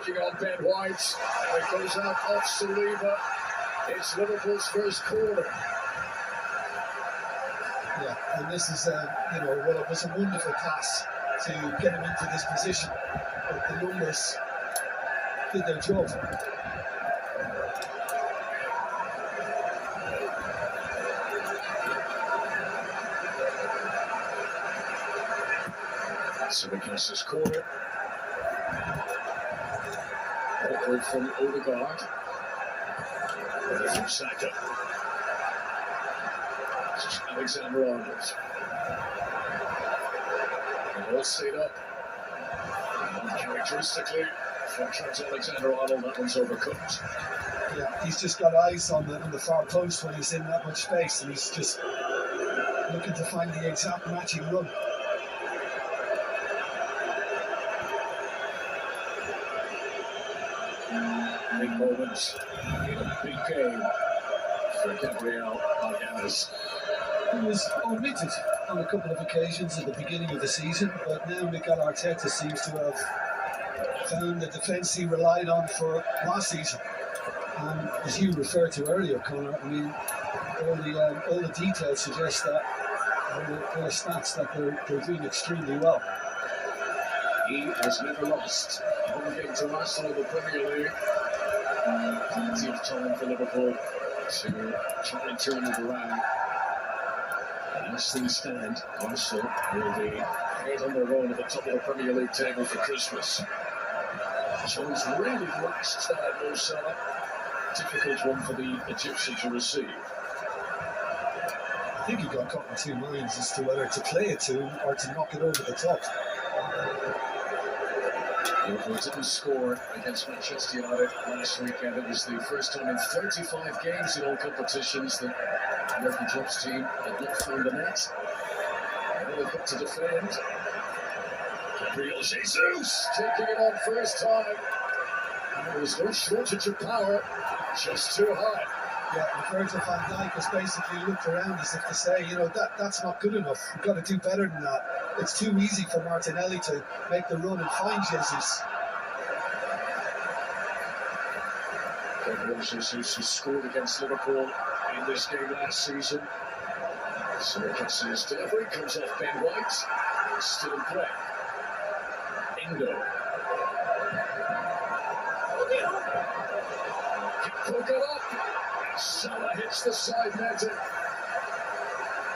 taking on Ben White. And it goes out off Saliba. It's Liverpool's first corner. Yeah, and this is, well, it was a wonderful pass to get him into this position. But the numbers did their job. So against this corner. Awkward from Odegaard. And from Saka. This is Alexander-Arnold. And all set up. And characteristically, from Trent Alexander-Arnold, that one's overcooked. Yeah, he's just got eyes on the far post when he's in that much space, and he's just looking to find the exact matching run. Big moments in a big game for Gabriel Magalhaes. He was omitted on a couple of occasions at the beginning of the season, but now Mikel Arteta seems to have found the defence he relied on for last season. And as you referred to earlier, Conor, I mean, all the details suggest that, all the stats that they're doing extremely well. He has never lost a home game to Arsenal in the Premier League. Plenty of time for Liverpool to try and turn it around. And as things stand, Arsenal will be right on their own at the top of the Premier League table for Christmas. Jones really lashed that Mo Salah. Difficult one for the Egyptian to receive. I think he got caught in two minds as to whether to play it to him or to knock it over the top. Liverpool didn't score against Manchester United last weekend. It was the first time in 35 games in all competitions that the Jurgen Klopp's team had not found the net. Now they've got to defend. Gabriel Jesus taking it on first time. And there was no shortage of power, just too high. Yeah, Virgil van Dijk has basically looked around as if to say, that's not good enough. We've got to do better than that. It's too easy for Martinelli to make the run and find Jesus. Gabriel Jesus, who scored against Liverpool in this game last season. Simicas's delivery comes off Ben White. It's still in play. Ingo. Poke it up. Salah hits the side netting.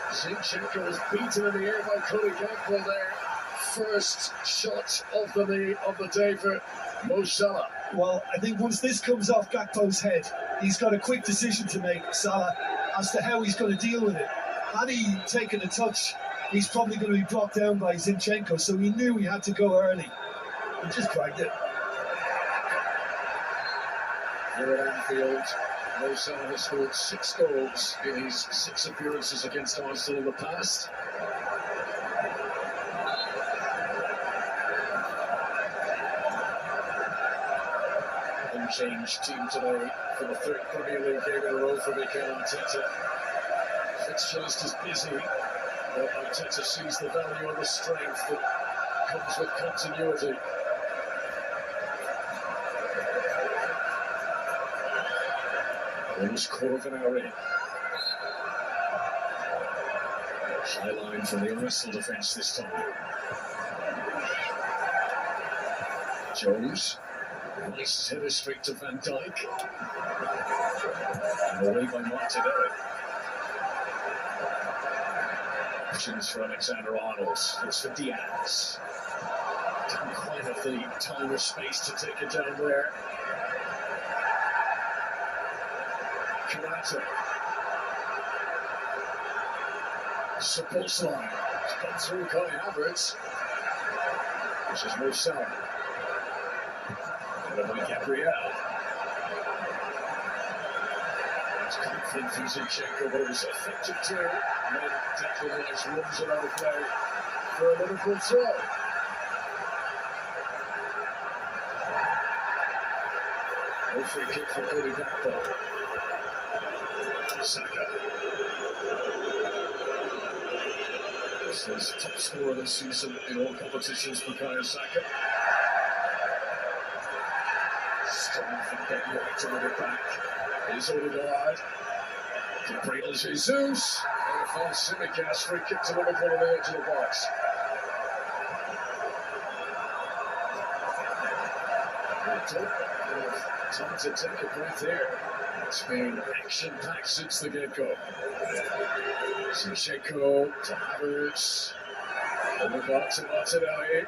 Zinchenko is beaten in the air by Cody Gakpo there. First shot of the day for Mo Salah. Well, I think once this comes off Gakpo's head, he's got a quick decision to make, Salah, as to how he's going to deal with it. Had he taken a touch, he's probably going to be brought down by Zinchenko, so he knew he had to go early. He just cracked it. Here at Anfield, Mo Salah has scored 6 goals in his 6 appearances against Arsenal in the past. Unchanged team today for the 3rd Premier League game in a row for Mikel Arteta. Fixtures is busy, but Arteta sees the value and the strength that comes with continuity. Almost quarter of an hour in. High line from the Arsenal defence this time. Jones. Nice header straight to Van Dijk. And away by Martinelli. Options for Alexander-Arnold. It's for Diaz. Didn't quite have the time or space to take it down there. Kanata. Supports line. It's come through Kai Havertz. This is Mo Salah. By Gabriel. It's confident from Zinchenko, but it was effective too. And then Declan Rice runs it out of play for a Liverpool throw. No free kick for Cody Gakpo. Saka. This is top scorer this season in all competitions for Bukayo Saka. Trying to get White to win it back. Here's Odegaard. Gabriel Jesus. And false Simicast. Free kick to Liverpool on the edge of the box. Time to take a breath here. It's been action-packed since the get-go. Zinchenko to Havertz. Odegaard to Martinelli.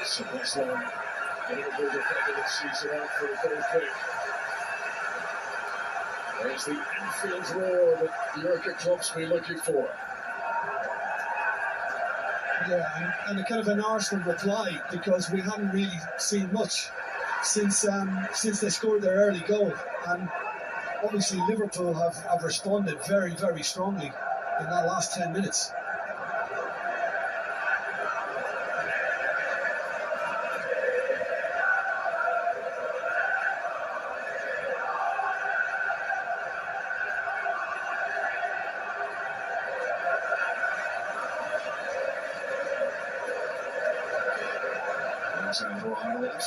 Sebastian, the Liverpool defender that sees it out for a goal kick. There's the Anfield roar that Jurgen Klopp's been looking for. Yeah, and a kind of an Arsenal reply, because we haven't really seen much since they scored their early goal. And obviously Liverpool have responded very, very strongly in that last 10 minutes. Alexander-Arnold,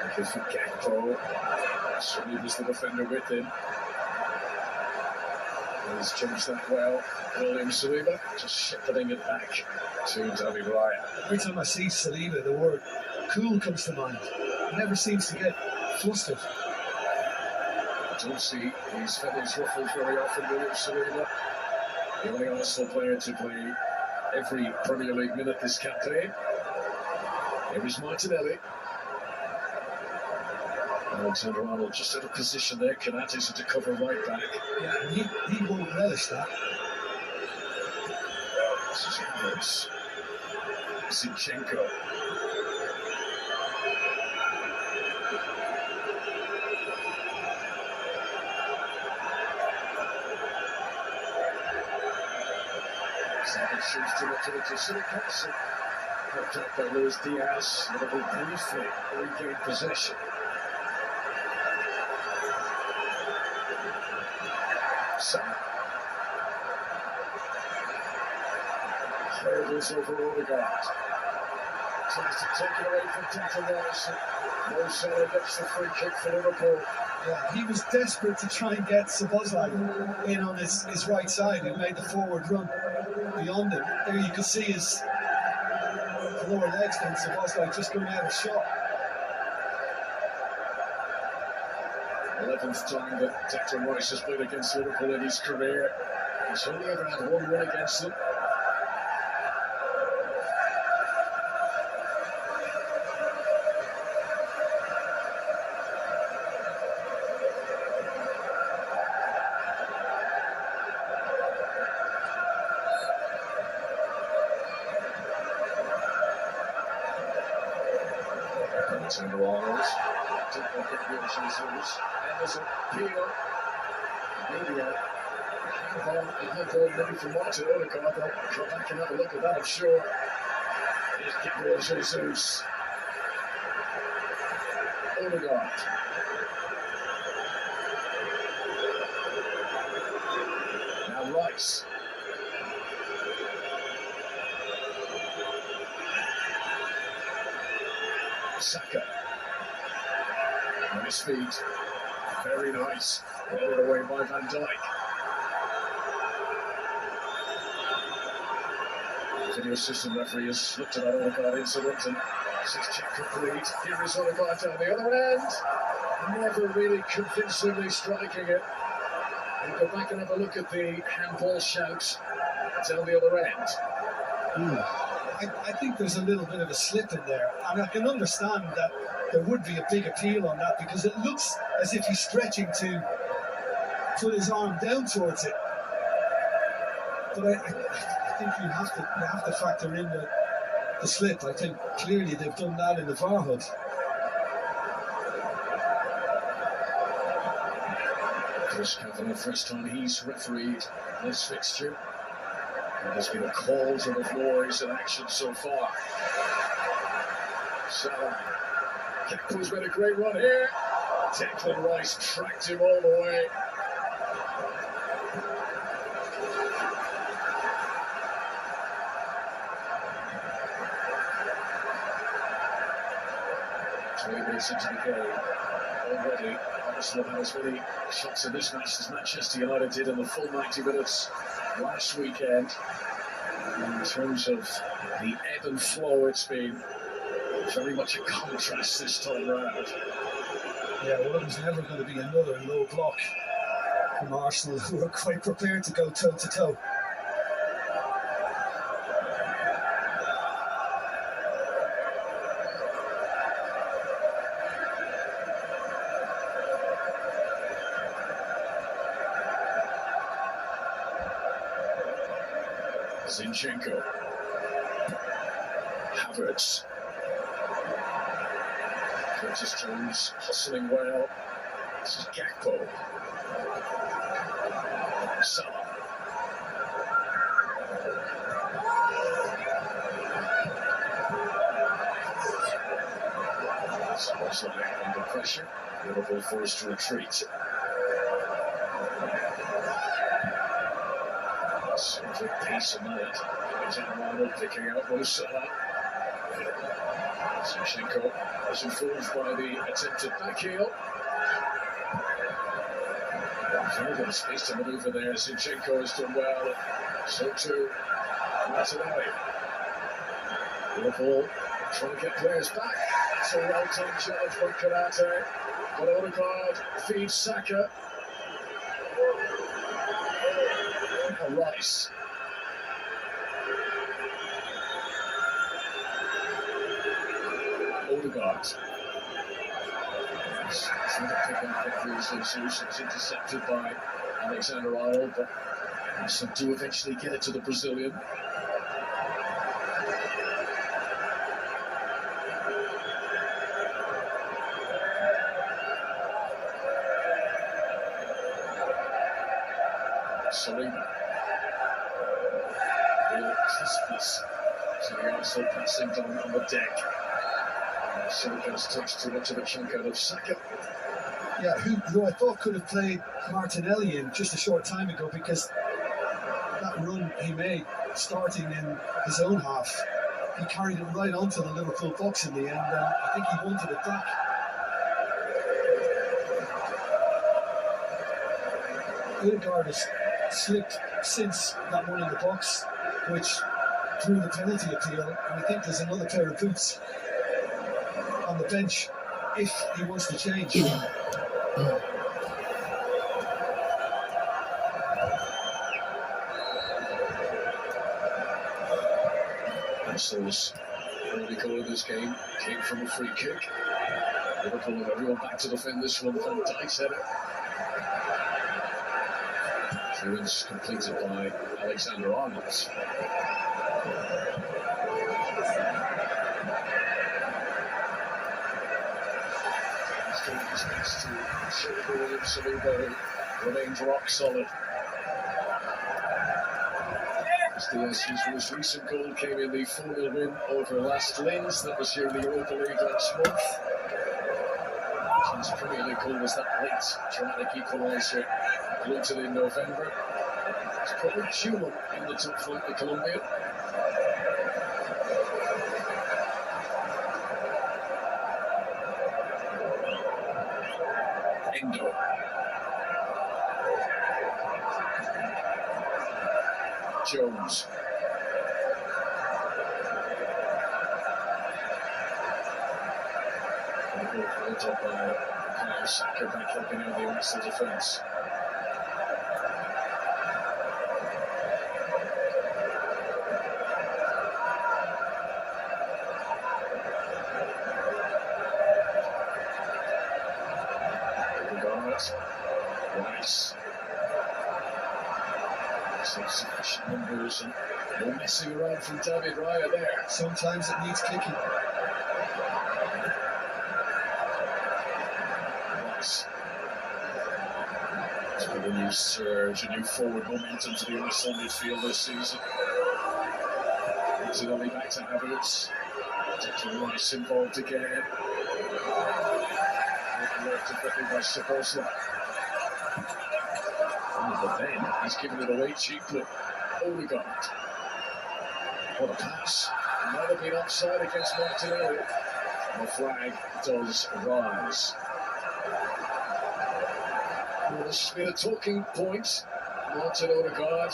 looking for Gakpo. Certainly was the defender with him. He's changed that well. William Saliba just shepherding it back to David Raya. Every time I see Saliba, the word cool comes to mind. He never seems to get flustered. I don't see his feathers ruffled very often, William Saliba. The only Arsenal player to play every Premier League minute this campaign. Here is Martinelli. Alexander-Arnold just out of position there. Konate's to cover right back. Yeah, and he won't relish that. This is Havertz. Zinchenko. Second shoots to the Simicast. Picked up by Luis Diaz. Liverpool briefly regained possession. Salah. Hurdles over Odegaard. Tries to take it away from Declan Rice. Mo Salah gets the free kick for Liverpool. Yeah, he was desperate to try and get Szoboszlai in on his right side. He made the forward run beyond him. There you could see his lower legs, and Szoboszlai just coming out of shot. 11th time that Declan Rice has played against Liverpool in his career. He's only ever had one win against them. Alexander-Arnold. Didn't look at Gabriel Jesus. And there's a peel. Media. Handball maybe from Martin Odegaard. They'll come back and have a look at that, I'm sure. Here's Gabriel Jesus. Odegaard. Now Rice. Saka on his feet, very nice, headed away by Van Dijk. The video assistant referee has looked at that Odegaard incident and says check complete. Here is Odegaard down the other end, never really convincingly striking it. We'll go back and have a look at the handball shout down the other end. I think there's a little bit of a slip in there, and I can understand that there would be a big appeal on that, because it looks as if he's stretching to put his arm down towards it. But I think you have to factor in the slip. I think clearly they've done that in the VAR HUD. Chris Kavanagh, first time he's refereed this fixture. There's been a call to the floor. He's in action so far. Salah. Gakpo's made a great run here. Declan Rice tracked him all the way. 20 minutes into the game already. Arsenal had as many shots in this match as Manchester United did in the full 90 minutes last weekend. In terms of the ebb and flow, it's been very much a contrast this time round. Yeah, well, it was never going to be another low block from Arsenal, who were quite prepared to go toe to toe. Zinchenko, Havertz, Curtis Jones hustling well. This is Gakpo, Salah, also under pressure. Liverpool forced to retreat. Good pace on that. Alexander-Arnold picking out Mo Salah. Zinchenko was informed by the attempted back heel. Very good space to manoeuvre there. Zinchenko has done well. So too Martinelli. Liverpool trying to get players back. So well done challenge from Konate. But Odegaard feeds Saka. Now Rice. Odegaard. Trying to pick up quickly as it's intercepted by Alexander-Arnold, but Arsenal do eventually get it to the Brazilian. Saliba. Real crispness to the Arsenal passing down on the deck. Saliba's touched too much of a chunk out of Saka. Yeah, who I thought could have played Martinelli in just a short time ago, because that run he made starting in his own half, he carried it right onto the Liverpool box in the end, and I think he wanted it back. Odegaard has slipped since that one in the box, which drew the penalty appeal, and I think there's another pair of boots on the bench if he wants to change. Arsenal's only goal in this game came from a free kick. Liverpool have everyone back to defend this one. Van Dijk's header. Clearance completed by Alexander-Arnold. He's doing his best to show the ball in. Saliba, who remains rock solid. Diaz's most recent goal came in the 4-0 win over Last Linz that was here in the Europa League last month. His Premier League goal was that late dramatic equaliser Luton in November. It's probably Chuma in the top flight with Colombia. Endo. Jones. Held up by Saka back helping out the Arsenal defence. Rice. Sufficient numbers and no messing around from David Raya there. Sometimes it needs kicking. Rice. It's been a new surge, a new forward momentum to the Arsenal midfield this season. Incidentally back to Havertz. Declan Rice involved again. Worked quickly by Szoboszlai. But then he's given it away cheaply. Odegaard. What a pass. Might have been offside against Martinelli. The flag does rise. Well, this has been a talking point. Martin Odegaard.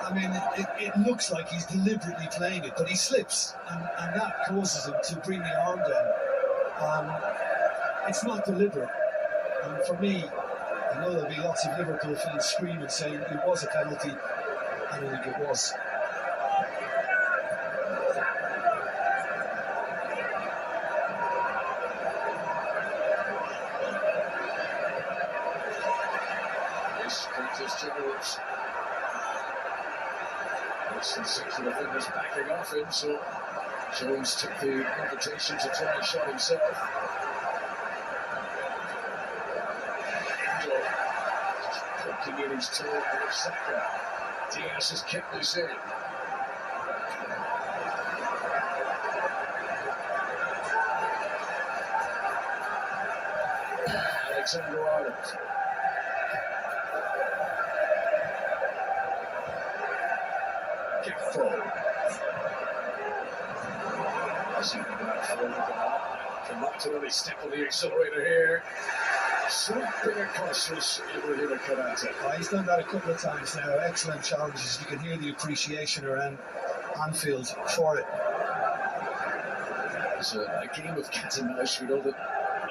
I mean, it looks like he's deliberately playing it, but he slips, and that causes him to bring the arm down. It's not deliberate. And for me, I know there'll be lots of Liverpool fans screaming saying it was a penalty. I don't think it was. This Curtis Jones. Less than 6 of the defenders backing off him, so Jones took the invitation to try and shot himself. Endo just poking in his toe with Saka. Diaz has kept this in. Alexander-Arnold. Come back to really step on the accelerator here. Slipping across was Ibrahima Konate. He's done that a couple of times now. Excellent challenges. You can hear the appreciation around Anfield for it. It's a game of cat and mouse. We know that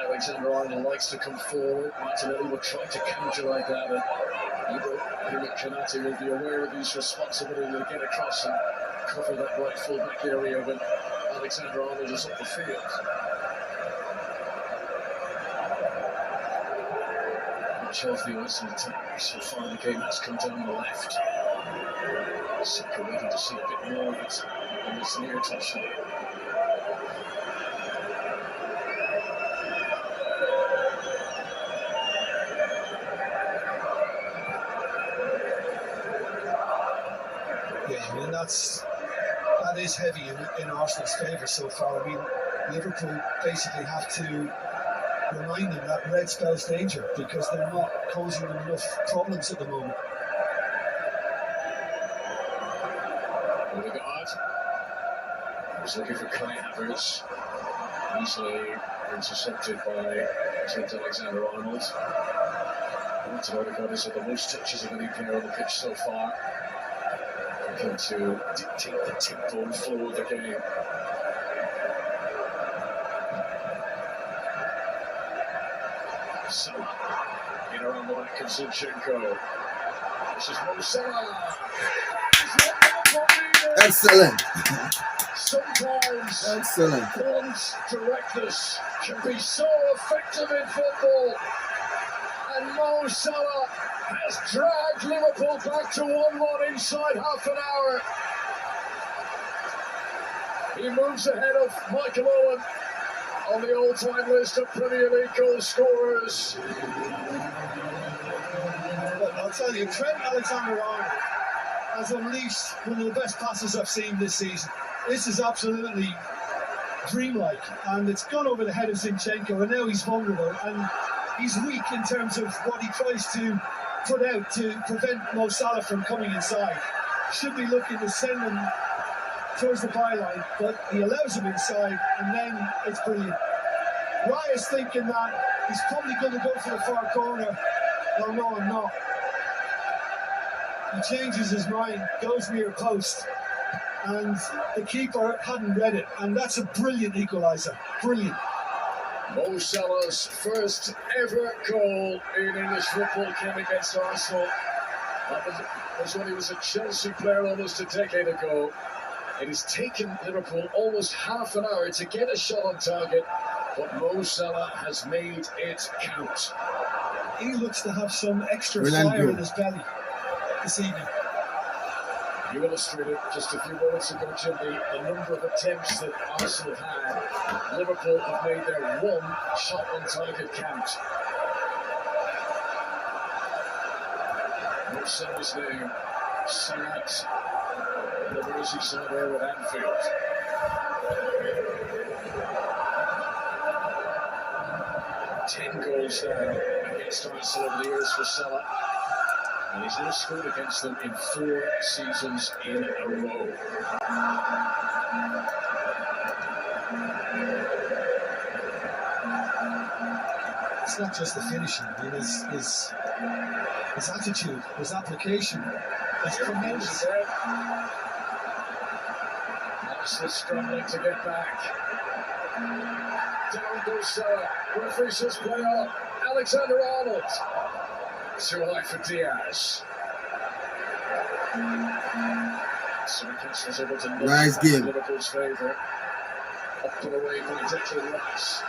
Alexander-Arnold likes to come forward. Martinelli will try to counter like that, and Ibrahima Konate will be aware of his responsibility to get across and cover that right full-back area when Alexander-Arnold is up the field. Much of the Arsenal attack so far the game has come down the left. Saka ready to see a bit more of it on this near touchline. Yeah, I mean that is heavy in Arsenal's favour so far. I mean, Liverpool basically have to remind them that red spells danger because they're not causing them enough problems at the moment. Odegaard was looking for Kai Havertz, easily intercepted by Trent Alexander-Arnold. Martin Odegaard has had the most touches of any player on the pitch so far. Looking to dictate the tempo and flow of the game. Salah in around the back of Zinchenko. This is Mo Salah. Excellent. Sometimes Excellent. one's directness can be so effective in football. And Mo Salah has dragged Liverpool back to 1-1 inside half an hour. He moves ahead of Michael Owen on the all-time list of Premier League goal scorers. But I'll tell you, Trent Alexander-Arnold has unleashed one of the best passes I've seen this season. This is absolutely dreamlike, and it's gone over the head of Zinchenko, and now he's vulnerable, and he's weak in terms of what he tries to put out to prevent Mo Salah from coming inside. Should be looking to send him towards the byline, but he allows him inside, and then it's brilliant. Raya's thinking that he's probably going to go for the far corner. Oh no, I'm not. He changes his mind, goes near post, and the keeper hadn't read it, and that's a brilliant equaliser. Brilliant. Mo Salah's first ever goal in English football came against Arsenal. That was when he was a Chelsea player almost a decade ago. It has taken Liverpool almost half an hour to get a shot on target, but Mo Salah has made it count. He looks to have some extra Brilliant fire goal. in his belly this evening. You illustrated just a few moments ago, Jim, the number of attempts that Arsenal had. Liverpool have made their one shot on target count. Mo Salah's name, Salat, the Merseyside there at Anfield. Ten goals now against Arsenal over the years for Salah. And he's now scored against them in 4 seasons in a row. it's not just the finishing. I mean, his attitude, his application, it's tremendous. Arsenal struggling to get back. Down goes referee says play on. Alexander-Arnold. Too high for Diaz. Simicast was able to nice game. Liverpool's favour. Up and away by Declan Rice.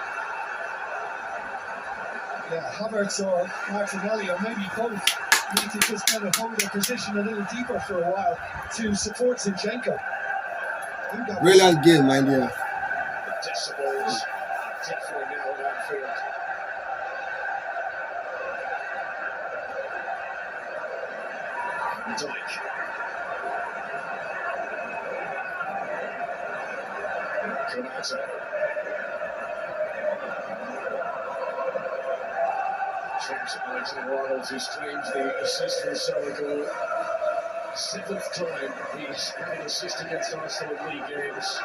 Yeah, Havertz or Martinelli or maybe both need to just kind of hold their position a little deeper for a while to support Zinchenko. Brilliant game, my dear. The decibels definitely now on Anfield. Van Dijk. Konate. Trent Alexander-Arnold, who's claimed the assist for Saragol. 7th time he's had an assist against Arsenal in league games.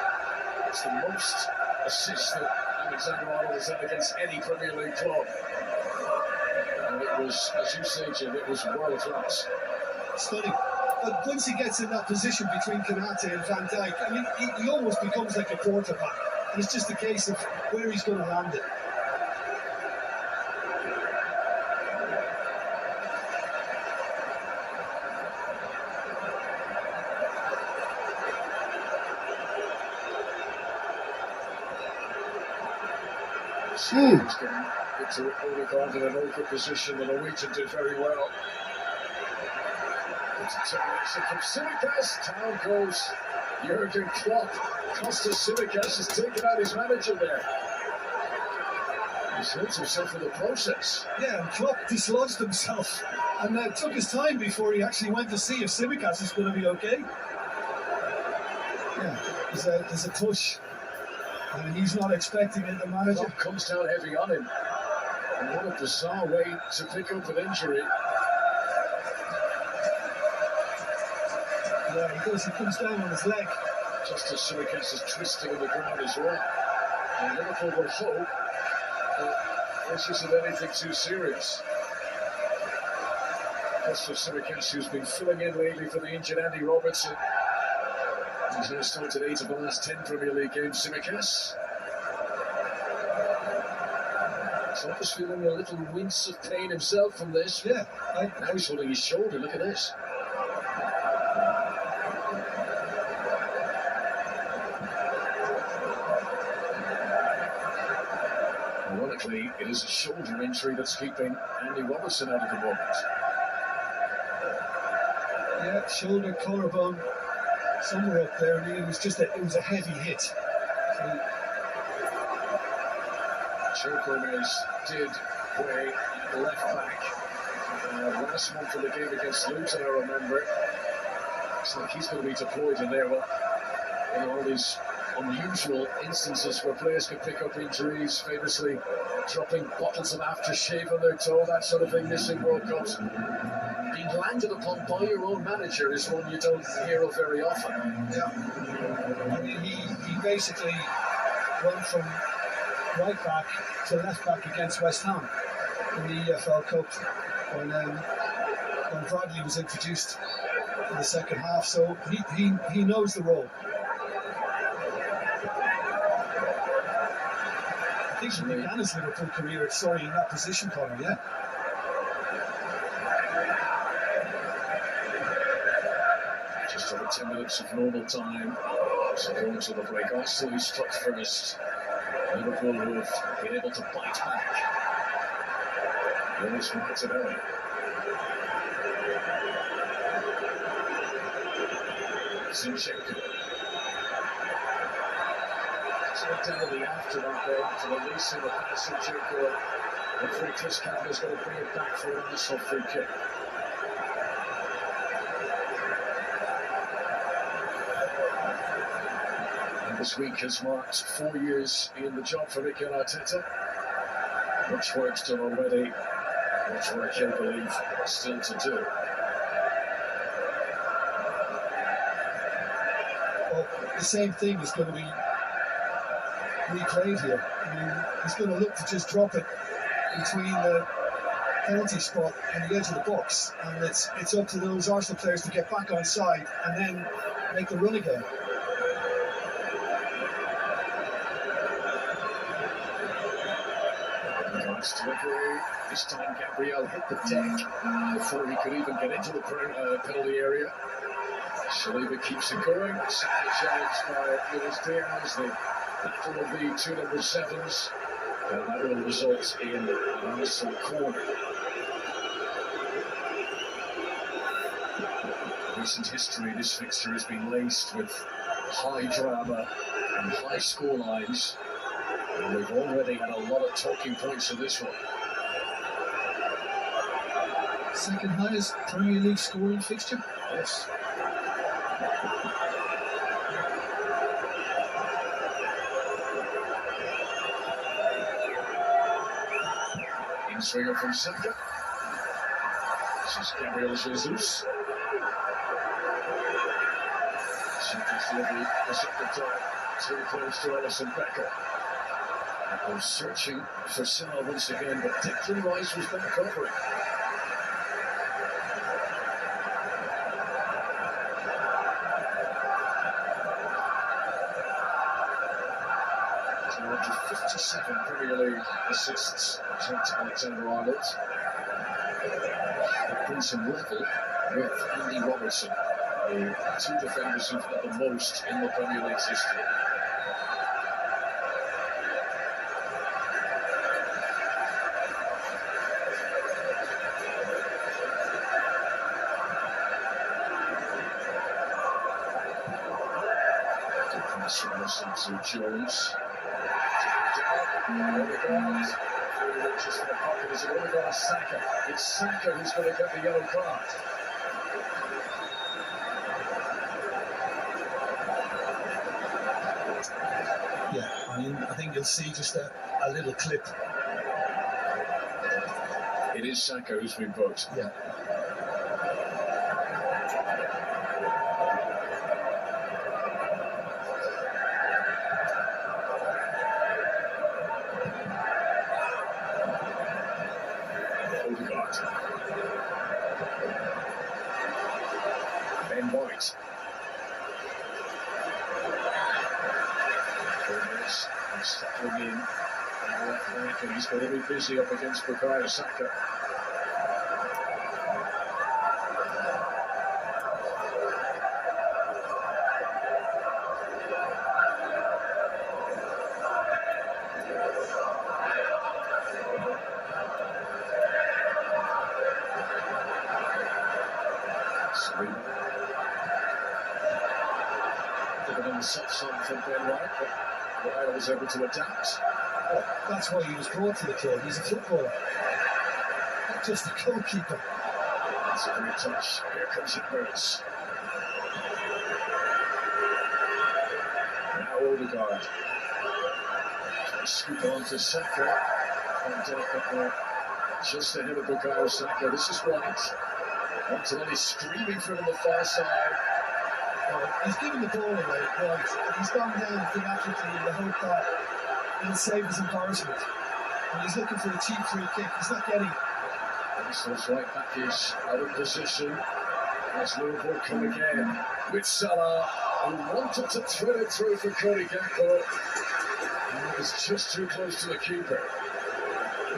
It's the most assists that Alexander-Arnold has had against any Premier League club. And it was, as you say, Jim, it was world class. Stunning. But once he gets in that position between Konate and Van Dijk, I mean, he almost becomes like a quarterback. And it's just a case of where he's going to land it. He's getting into Odegaard in an awkward position. The Norwegian did very well. It's a termination from Simicast. Down goes Jurgen Klopp. Kostas Simicast has taken out his manager there. He's hurt himself in the process. Yeah, and Klopp dislodged himself and took his time before he actually went to see if Simicast is going to be okay. Yeah, there's a push. And he's not expecting it, the manager. Klopp comes down heavy on him. And what a bizarre way to pick up an injury. Yeah, he does. He comes down on his leg. Just as Simicast is twisting on the ground as well. And Liverpool will hope that this isn't anything too serious. Kostas Simicast, who's been filling in lately for the injured Andy Robertson. He's now started 8 of the last 10 Premier League games, Simicast. So he's feeling a little wince of pain himself from this. Yeah. Now he's holding his shoulder, look at this. Ironically, it is a shoulder injury that's keeping Andy Robertson out of the moment. Yeah, shoulder, collarbone. Somewhere up there, and it was a heavy hit. So, Joe Gomez did play left back last month in the game against Luton, I remember it. Looks like he's going to be deployed in there. Well, in all these unusual instances where players can pick up injuries, famously dropping bottles of aftershave on their toe, that sort of thing, missing World Cups. Being landed upon by your own manager is one you don't hear of very often. Yeah. I mean, he basically went from right back to left back against West Ham in the EFL Cup when Bradley was introduced in the second half, so he knows the role. I think he began his Liverpool career, in that position, Conor, yeah. Just over 10 minutes of normal time. So going to the break. Arsenal struck first. Liverpool who have been able to bite back. Jonas Martinelli. Zinchenko. Just down the aftermath there to releasing the pass. Zinchenko. And free Chris Kavanaugh's going to bring it back for an Arsenal free kick. This week has marked 4 years in the job for Mikel Arteta. Much work's done already, much work I believe still to do. Well, the same thing is going to be replayed here. I mean, he's going to look to just drop it between the penalty spot and the edge of the box, and it's up to those Arsenal players to get back on side and then make the run again. Nice delivery. This time Gabriel hit the deck before he could even get into the penalty area. Saliba keeps it going. Saka challenged by Luis Diaz. The battle of the two number 7s. And that will result in an Arsenal corner. In recent history, this fixture has been laced with high drama and high score lines. And we've already had a lot of talking points in this one. Second highest Premier League scoring fixture? Yes. In swinger from Saka. This is Gabriel Jesus. Saka's delivery the second time. Too close to Alisson Becker. I'm searching for Salah once again, but Declan Rice was back covering. To 57 Premier League assists to Alexander-Arnold. That brings him level with Andy Robertson, the two defenders who've got the most in the Premier League's history. To Jones. Odegaard. Reaches for the pocket. Is it Odegaard or Saka? It's Saka who's going to get the yellow card. Yeah, I mean, I think you'll see just a little clip. It is Saka who's been booked. Yeah. Odegaard. Ben White. Gomez is settling in. And he's going to be busy up against Bukayo Saka. Given on the soft side from Ben White, but Ryan was able to adapt. Well, that's why he was brought to the club. He's a footballer, not just a goalkeeper. That's a great touch. Here comes Havertz. Now Odegaard. Scoop on to Saka. And just ahead of Bukayo Saka. This is White. Martinelli screaming from the far side. He's given the ball away, right? He's gone down theatrically in the hope that he'll save his embarrassment. And he's looking for a cheap free kick. He's not getting it. Arsenal's right back is out of position. As Liverpool come again with Salah, who wanted to thread it through for Cody Gakpo. And it was just too close to the keeper.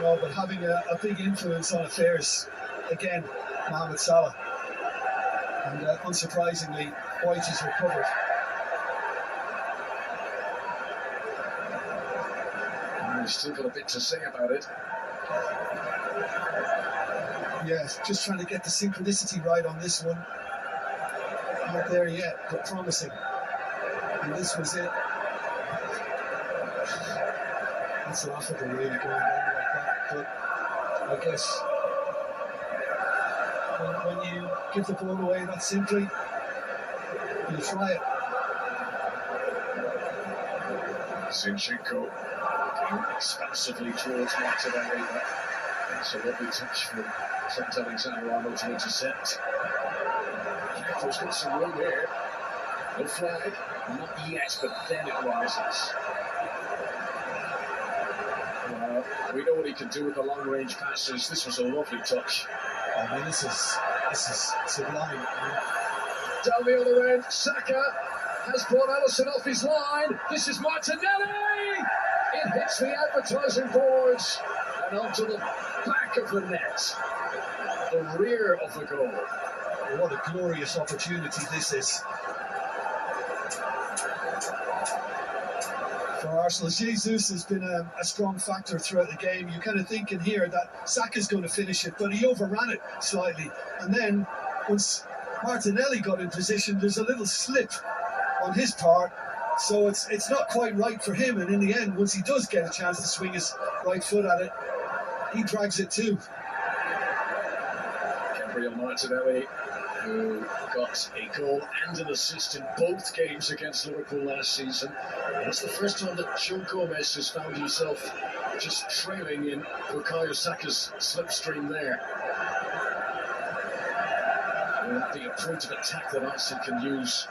No, but having a big influence on affairs, again, Mohamed Salah. And unsurprisingly, White is recovered. He's still got a bit to say about it. Yes, just trying to get the synchronicity right on this one. Not there yet, but promising. And this was it. That's laughable, really, going down like that. But I guess when you give the ball away that simply, you try it. Zinchenko looking expansively towards Martinelli. It's a lovely touch from Trent Alexander-Arnold to intercept. Gakpo's got some room here. No flag, not yet, but then it rises. We know what he can do with the long-range passes. This was a lovely touch. I mean, this is sublime. Down the other end, Saka has brought Alisson off his line. This is Martinelli. It hits the advertising boards and onto the back of the net, the rear of the goal. What a glorious opportunity this is for Arsenal. Jesus has been a strong factor throughout the game. You're kind of thinking here that Saka's going to finish it, but he overran it slightly. And then once Martinelli got in position, there's a little slip on his part, so it's not quite right for him. And in the end, once he does get a chance to swing his right foot at it, he drags it too. Gabriel Martinelli, who got a goal and an assist in both games against Liverpool last season. It's the first time that Joe Gomez has found himself just trailing in Bukayo Saka's slipstream there. The approach of attack that Arsenal can use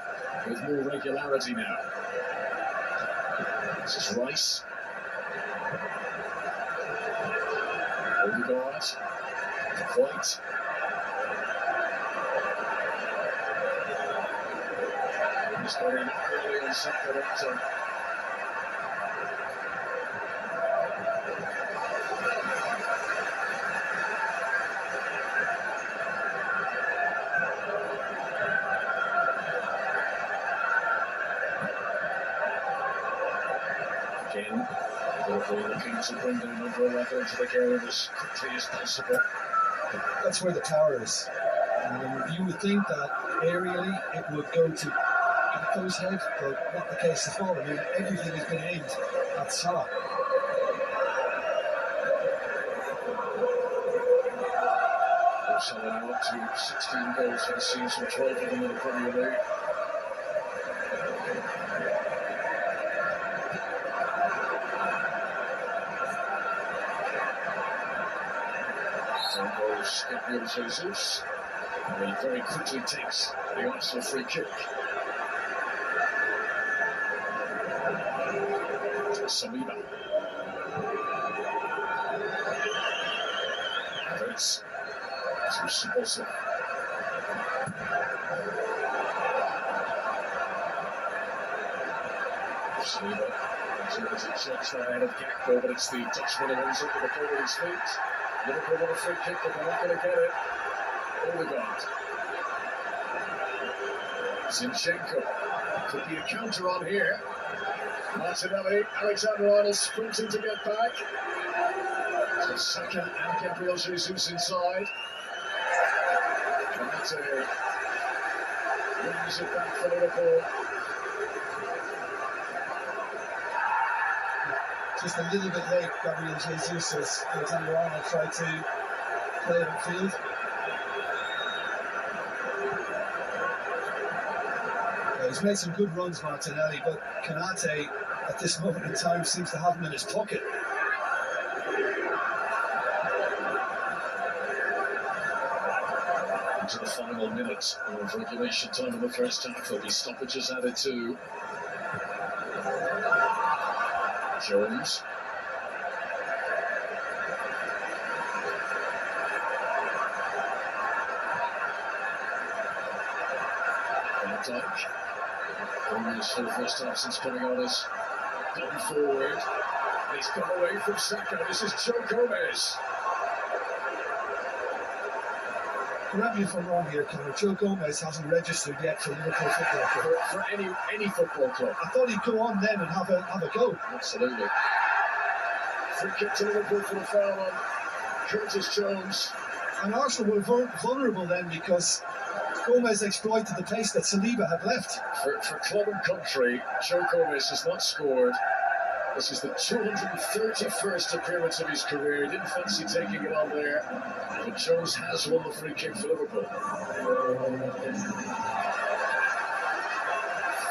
with more regularity now. This is Rice. Odegaard. White. He's got in early on Saka that time. Again, Liverpool looking to bring their number 11 into the game as quickly as possible. That's where the power is. You would think that aerially it would go to Gakpo's head, but not the case at all. I mean, everything has been aimed at Salah. Salah now up to 16 goals for the season, 12 of them in the Premier League. There goes Gabriel Jesus, and he very quickly takes the Arsenal free kick. Saliba. Havertz to Szoboszlai. Saliba turns it shots ahead of Gakpo, but it's the Dutchman who ends up with the ball at his feet. Liverpool want a free kick, but they're not going to get it. Odegaard. Zinchenko. Could be a counter on here. Martinelli, Alexander-Arnold sprinting to get back. So Saka and Gabriel Jesus inside. Kanate wins it back for Liverpool. Just a little bit late, Gabriel Jesus, as Alexander-Arnold tried to play it upfield. He's made some good runs, Martinelli, but Kanate at this moment in time seems to have him in his pocket. Into the final minute of regulation time in the first half, there'll be stoppages added too. Jones. Van Dijk. Gomez for the first time since coming on has gone forward. He's gone away from Saka. This is Joe Gomez. Correct me if I'm wrong here, Conor. Joe Gomez hasn't registered yet for Liverpool Football Club. For any football club. I thought he'd go on then and have a go. Absolutely. Free kick to Liverpool for the foul on Curtis Jones. And Arsenal were vulnerable then because Gomez exploited the pace that Saliba had left. For club and country, Joe Gomez has not scored. This is the 231st appearance of his career. He didn't fancy taking it on there, but Jones has won the free kick for Liverpool.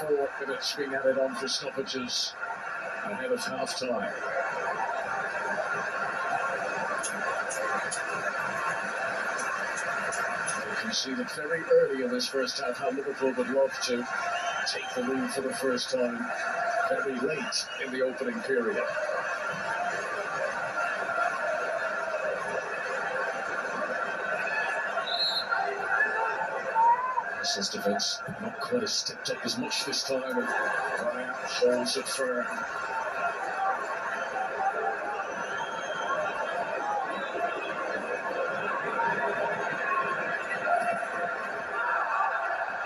4 minutes being added on for stoppages ahead of half-time. You can see that very early in this first half how Liverpool would love to take the lead for the first time very late in the opening period. Arsenal's defence not quite as stepped up as much this time, and Raya holds it firm.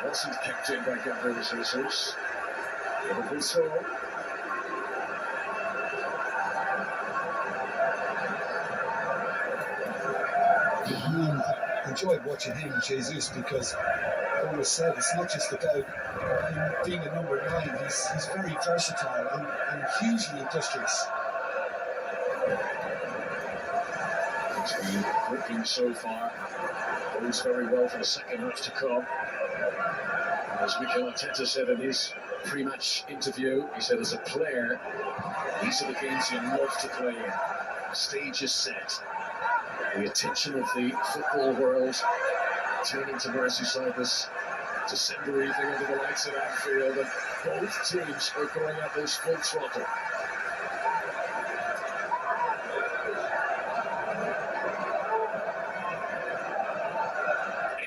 Wasn't kept in by Gabriel Jesus. Liverpool throw. I enjoyed watching him, Jesus, because I always said it's not just about him being a number 9. He's very versatile and hugely industrious. It's been gripping so far. Bodes very well for the second half to come. As Mikel Arteta said in his pre-match interview, he said as a player, these are the games you love to play in. The stage is set. The attention of the football world turning to Merseyside this December evening under the lights at Anfield, and both teams are going at this full throttle.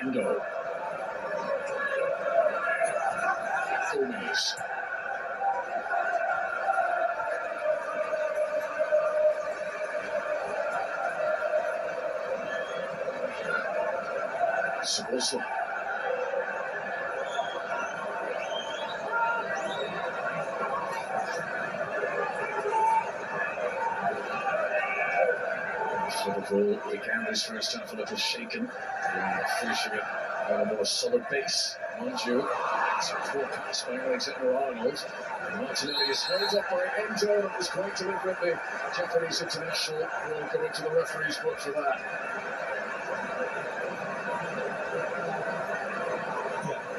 Endo. Gomez. Szoboszlai. Liverpool began this first half a little shaken, finishing it on a more solid base, mind you. It's a poor pass by Alexander-Arnold. And Martinelli is held up by Endo, that was quite deliberate. The Japanese international will go into the referee's book for that.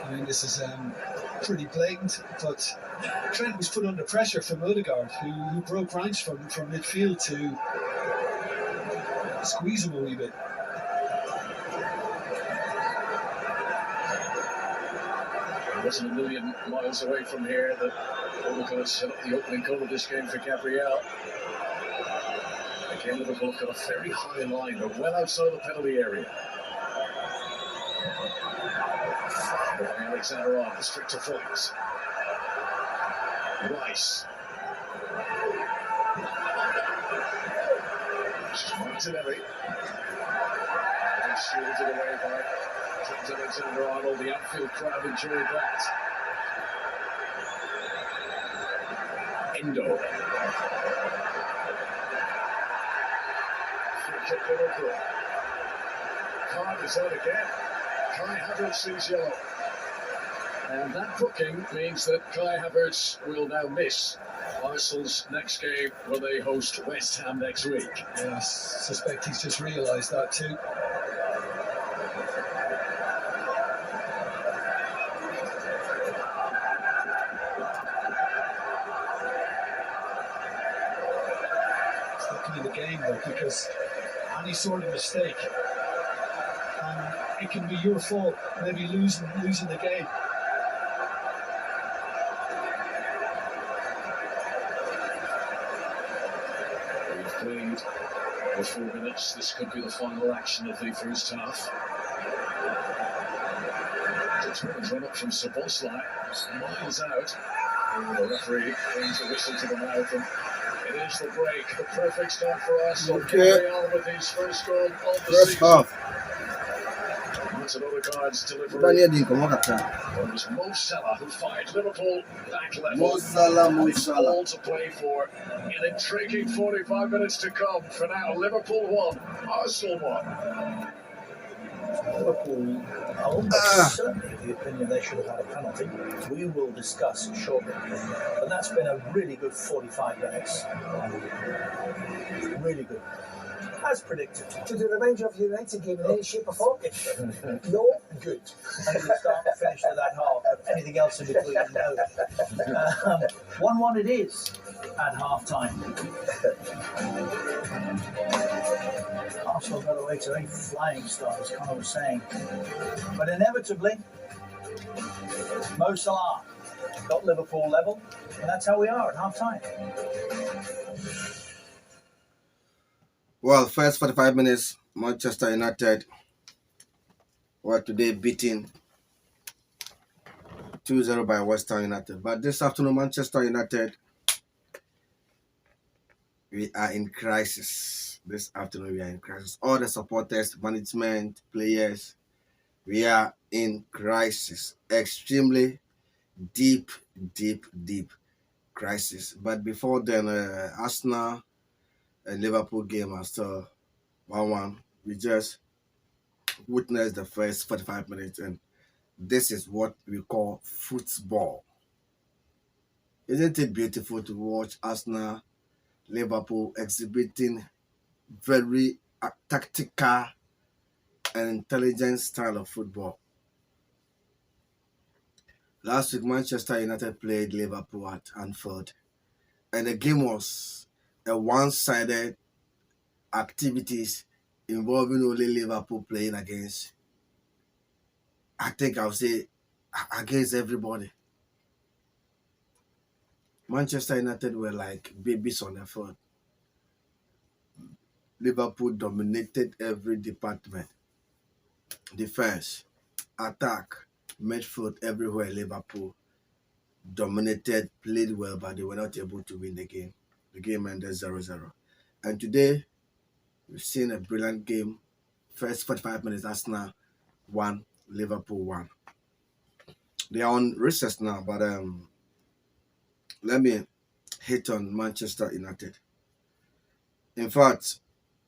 I mean, this is pretty blatant, but Trent was put under pressure from Odegaard, who broke ranks from midfield to squeeze him a wee bit. It wasn't a million miles away from here that Odegaard set up the opening goal of this game for Gabriel. Again, Liverpool have got a very high line. They're well outside the penalty area. By Alexander-Arnold, straight to Foynes. Rice. This is Martinelli. And shielded away by Trent Alexander-Arnold. The Anfield crowd enjoyed that. Endo. Free kick Liverpool. Card is out again. Kai Havertz sees yellow. And that booking means that Kai Havertz will now miss Arsenal's next game when they host West Ham next week. Yeah, I suspect he's just realised that too. It's looking in the game though, because any sort of mistake, it can be your fault, maybe losing the game. Played for 4 minutes. This could be the final action of the first half. It's run up from Szoboszlai, miles out. And the referee brings a whistle to the mouth, and it is the break. The perfect start for Arsenal. Gabriel with his first goal of the First season. half. That's another Guard's delivery. Bani din ko makata. It was Mo Salah who fired Liverpool back level. Mo Salah. All to play for. An intriguing 45 minutes to come. For now, Liverpool won, Arsenal won. Liverpool are almost certainly of the opinion they should have had a penalty. We will discuss shortly. But that's been a really good 45 minutes. Really good. As predicted. To the remainder of the United game in any shape or form? No? Good. And the start and finish to that half. Anything else in between? No. 1-1 it is at half time. Arsenal got away to a flying start, as Connor was saying. But inevitably, Mo Salah got Liverpool level, and that's how we are at half time. Well, first 45 minutes, Manchester United were today beating 2-0 by West Ham United. But this afternoon, Manchester United, we are in crisis. This afternoon, we are in crisis. All the supporters, management, players, we are in crisis. Extremely deep, deep crisis. But before then, Arsenal and Liverpool game are still 1-1. We just witnessed the first 45 minutes, and this is what we call football. Isn't it beautiful to watch Arsenal, Liverpool exhibiting very tactical and intelligent style of football? Last week, Manchester United played Liverpool at Anfield, and the game was a one-sided activities involving only Liverpool playing against, I think I'll say, against everybody. Manchester United were like babies on the field. Liverpool dominated every department. Defense, attack, midfield, everywhere. Liverpool dominated, played well, but they were not able to win the game. The game ended 0-0. And today, we've seen a brilliant game. First 45 minutes, Arsenal 1, Liverpool 1. They are on recess now, but let me hit on Manchester United. In fact,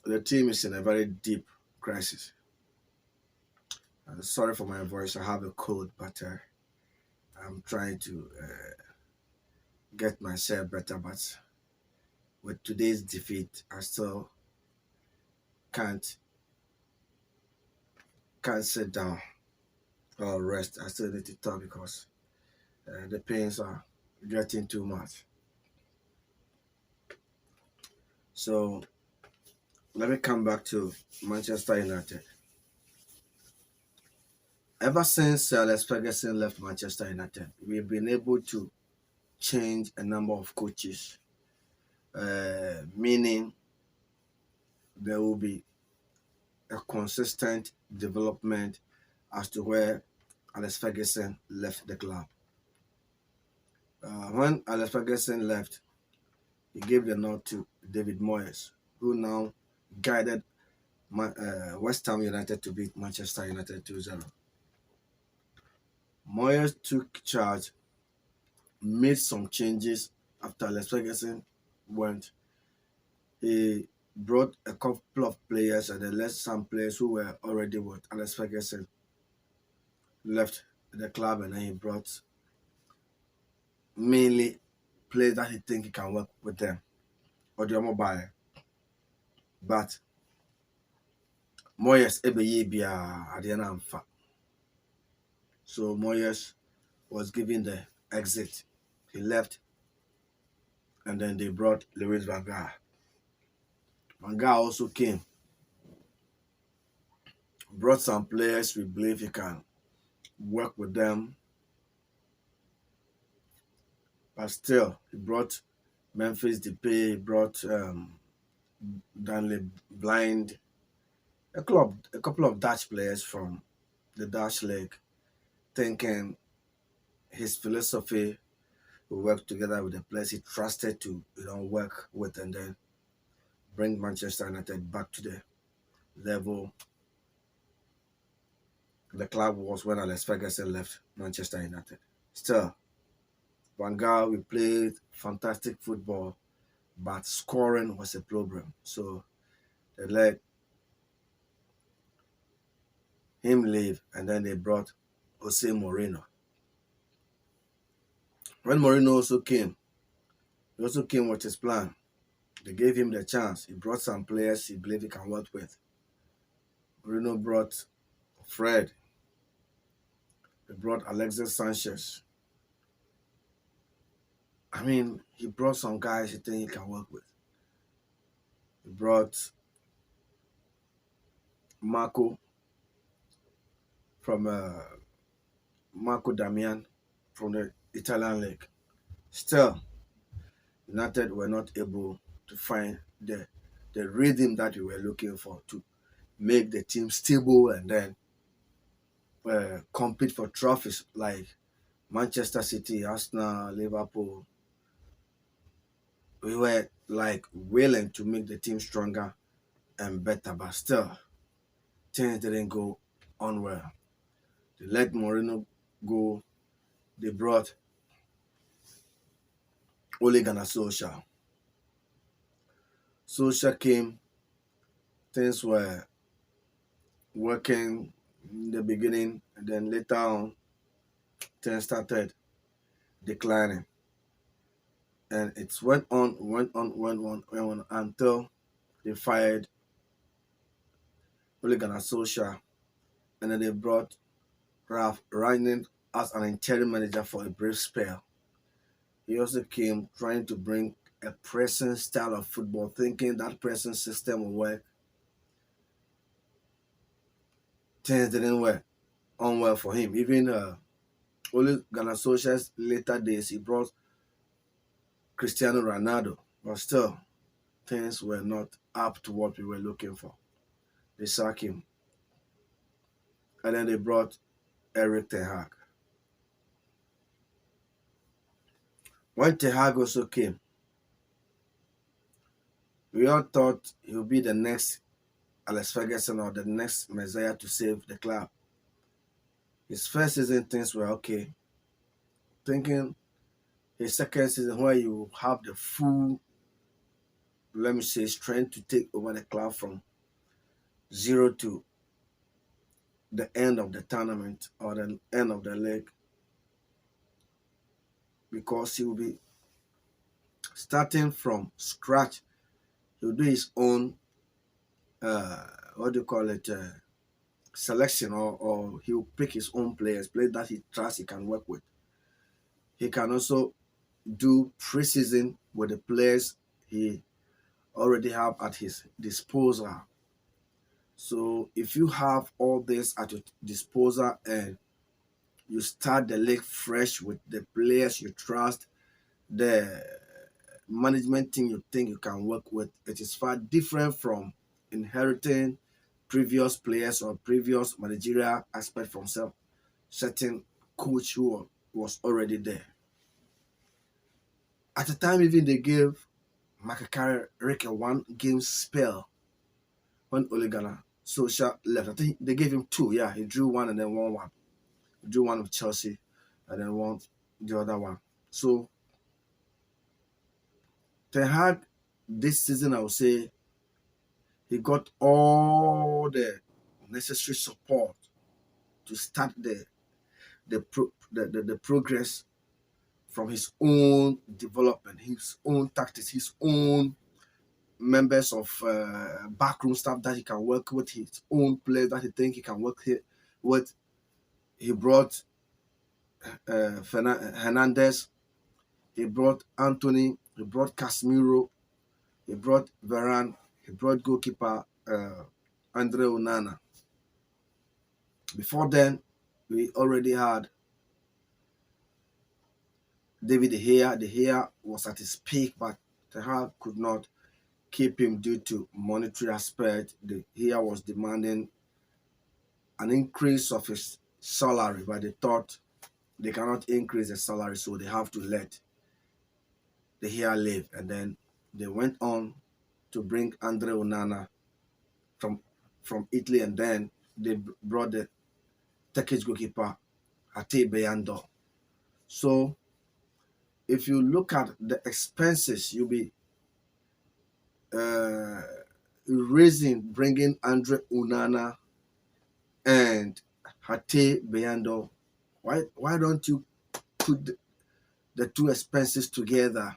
the team is in a very deep crisis. Sorry for my voice. I have a cold, but I'm trying to get myself better. But with today's defeat, I still can't sit down or rest. I still need to talk because the pains are getting too much. So let me come back to Manchester United. Ever since Alex Ferguson left Manchester United, we've been able to change a number of coaches, meaning there will be a consistent development as to where Alex Ferguson left the club. When Alex Ferguson left, he gave the nod to David Moyes, who now guided West Ham United to beat Manchester United 2-0. Moyes took charge, made some changes after Alex Ferguson went. He brought a couple of players and then left some players who were already with Alex Ferguson left the club, and then he brought mainly players that he think he can work with them or the mobile. But Moyes ebeye bia adena amfa. So Moyes was given the exit. He left, and then they brought Louis van Gaal. Van Gaal also came, brought some players we believe he can work with them. But still, he brought Memphis Depay, he brought Danley Blind, a couple of Dutch players from the Dutch league, thinking his philosophy will work together with the players he trusted to work with, and then bring Manchester United back to the level the club was when Alex Ferguson left Manchester United. Still, Van Gaal, we played fantastic football, but scoring was a problem. So they let him leave, and then they brought Jose Mourinho. When Mourinho also came, he also came with his plan. They gave him the chance. He brought some players he believed he can work with. Mourinho brought Fred. He brought Alexis Sanchez. I mean, he brought some guys he think he can work with. He brought Marco from Marco Damian from the Italian league. Still, United were not able to find the rhythm that we were looking for to make the team stable and then compete for trophies like Manchester City, Arsenal, Liverpool, we were like willing to make the team stronger and better, but still things didn't go on well. They let Mourinho go. They brought Ole Gunnar Solskjaer. Solskjaer came. Things were working in the beginning, and then later on, things started declining. And it went on until they fired Ole Gunnar Solskjaer, and then they brought Ralph Rangnick as an interim manager for a brief spell. He also came trying to bring a pressing style of football, thinking that pressing system will work. Things didn't work on well for him. Even Ole Gunnar Solskjaer's later days, he brought Cristiano Ronaldo, but still things were not up to what we were looking for. They sacked him, and then they brought Eric Ten Hag. When Ten Hag also came, we all thought he would be the next Alex Ferguson or the next Messiah to save the club. His first season things were okay. Thinking his second season where you have the full, let me say, strength to take over the club from zero to the end of the tournament or the end of the league, because he will be starting from scratch. He'll do his own, what do you call it, selection, or he'll pick his own players that he trusts he can work with. He can also do preseason with the players he already have at his disposal. So if you have all this at your disposal and you start the league fresh with the players you trust, the management team you think you can work with, it is far different from inheriting previous players or previous managerial aspect from certain coach who was already there. At the time, even they gave Michael Carrick a 1-game spell when Ole Gunnar Solskjaer left. I think they gave him 2. Yeah, he drew 1 and then won 1. He drew 1 with Chelsea and then won the other one. So Ten Hag this season, I would say, he got all the necessary support to start the progress from his own development, his own tactics, his own members of backroom staff that he can work with, his own players that he think he can work with. He brought Hernandez, he brought Anthony, he brought Casemiro, he brought Varane, he brought goalkeeper Andre Onana. Before then, we already had David De Gea. De Gea was at his peak, but Ten Hag could not keep him due to monetary aspect. De Gea was demanding an increase of his salary, but they thought they cannot increase the salary, so they have to let De Gea leave. And then they went on to bring Andre Onana from Italy, and then they brought the Turkish goalkeeper Ate Beyando. So if you look at the expenses, you'll be bringing Andre Onana and Ate Beyando. Why don't you put the two expenses together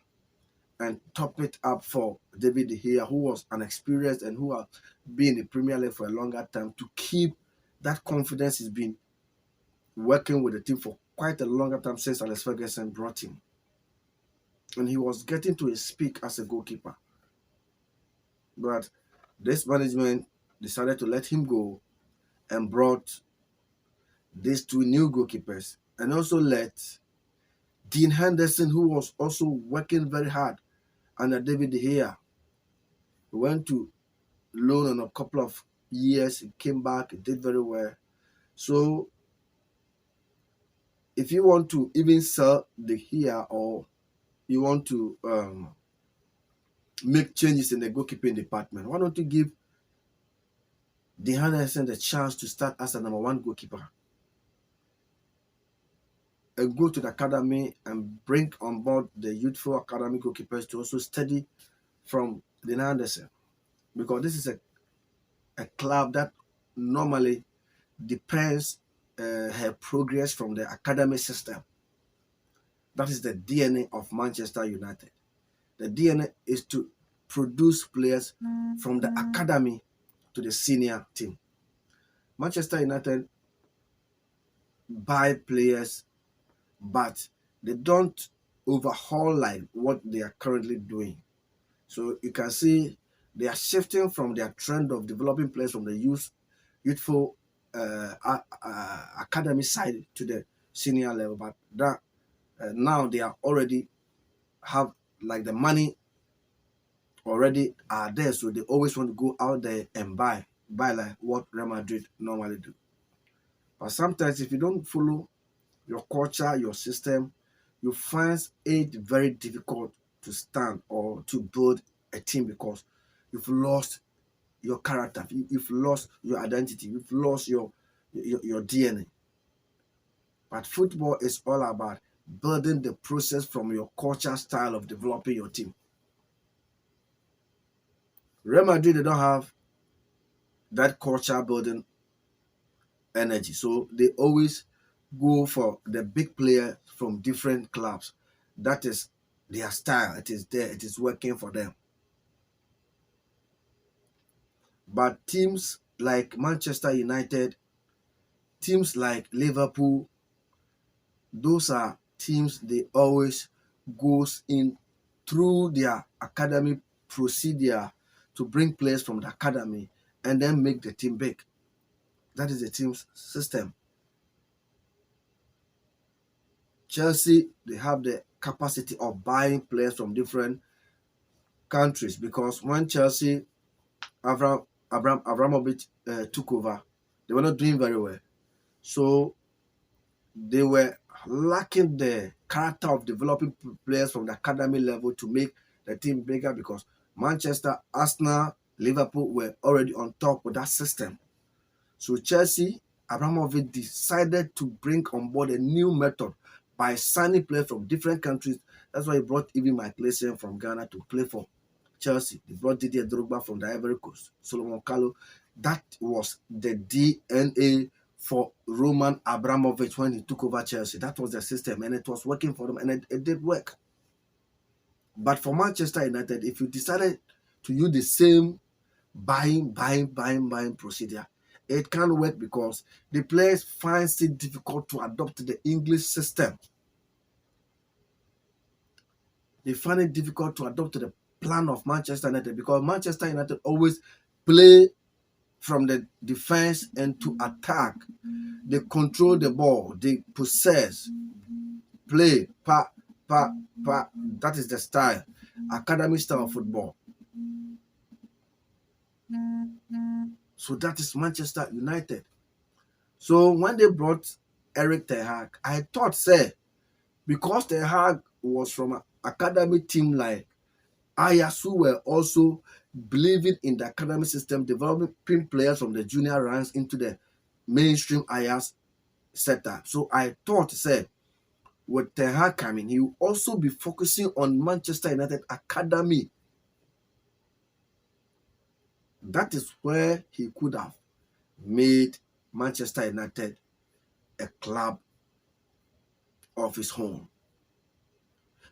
and top it up for David De Gea, who was unexperienced and who has been in the Premier League for a longer time, to keep that confidence? He's been working with the team for quite a longer time since Alex Ferguson brought him. And he was getting to his peak as a goalkeeper. But this management decided to let him go and brought these 2 new goalkeepers, and also let Dean Henderson, who was also working very hard under David De Gea. He went to loan on a couple of years, he came back, he did very well. So if you want to even sell the here, or you want to make changes in the goalkeeping department, why don't you give Dean Henderson the chance to start as a number one goalkeeper and go to the academy and bring on board the youthful academy goalkeepers to also study from Dean Henderson? Because this is a club that normally depends her progress from the academy system. That is the DNA of Manchester United. The DNA is to produce players from the academy to the senior team. Manchester United buy players, but they don't overhaul like what they are currently doing. So you can see they are shifting from their trend of developing players from the youthful academy side to the senior level. But that now they are already have like the money already are there, so they always want to go out there and buy like what Real Madrid normally do. But sometimes if you don't follow your culture, your system, you find it very difficult to stand or to build a team because you've lost your character, you've lost your identity, you've lost your DNA. But football is all about building the process from your culture style of developing your team. Real Madrid, they don't have that culture building energy, so they always go for the big player from different clubs. That is their style. It is there. It is working for them. But teams like Manchester United, teams like Liverpool, those are teams they always goes in through their academy procedure to bring players from the academy and then make the team big. That is the team's system. Chelsea, they have the capacity of buying players from different countries because when Chelsea, Abramovich took over, they were not doing very well. So they were lacking the character of developing players from the academy level to make the team bigger because Manchester, Arsenal, Liverpool were already on top of that system. So Chelsea, Abramovich decided to bring on board a new method by signing players from different countries. That's why he brought even Mike Essien from Ghana to play for Chelsea. They brought Didier Drogba from the Ivory Coast, Solomon Kalou. That was the DNA for Roman Abramovich when he took over Chelsea. That was the system, and it was working for them, and it did work. But for Manchester United, if you decided to use the same buying procedure, it can't work because the players find it difficult to adopt the English system. They find it difficult to adopt the plan of Manchester United because Manchester United always play from the defense and to attack. They control the ball, they possess, play, pa. That is the style, academy style of football. So that is Manchester United. So when they brought Eric Ten Hag, I thought, say, because Ten Hag was from an academy team like Ajax, who were also believing in the academy system, developing players from the junior ranks into the mainstream Ajax setup. So I thought, say, with Ten Hag coming, he will also be focusing on Manchester United academy. That is where he could have made Manchester United a club of his own.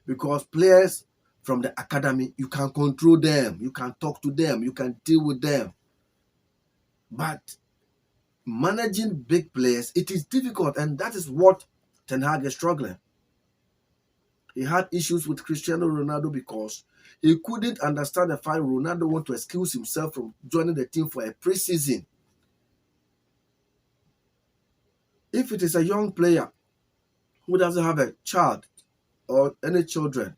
Because players from the academy, you can control them, you can talk to them, you can deal with them. But managing big players, it is difficult, and that is what Ten Hag is struggling. He had issues with Cristiano Ronaldo because he couldn't understand the fact Ronaldo wanted to excuse himself from joining the team for a pre-season. If it is a young player who doesn't have a child or any children,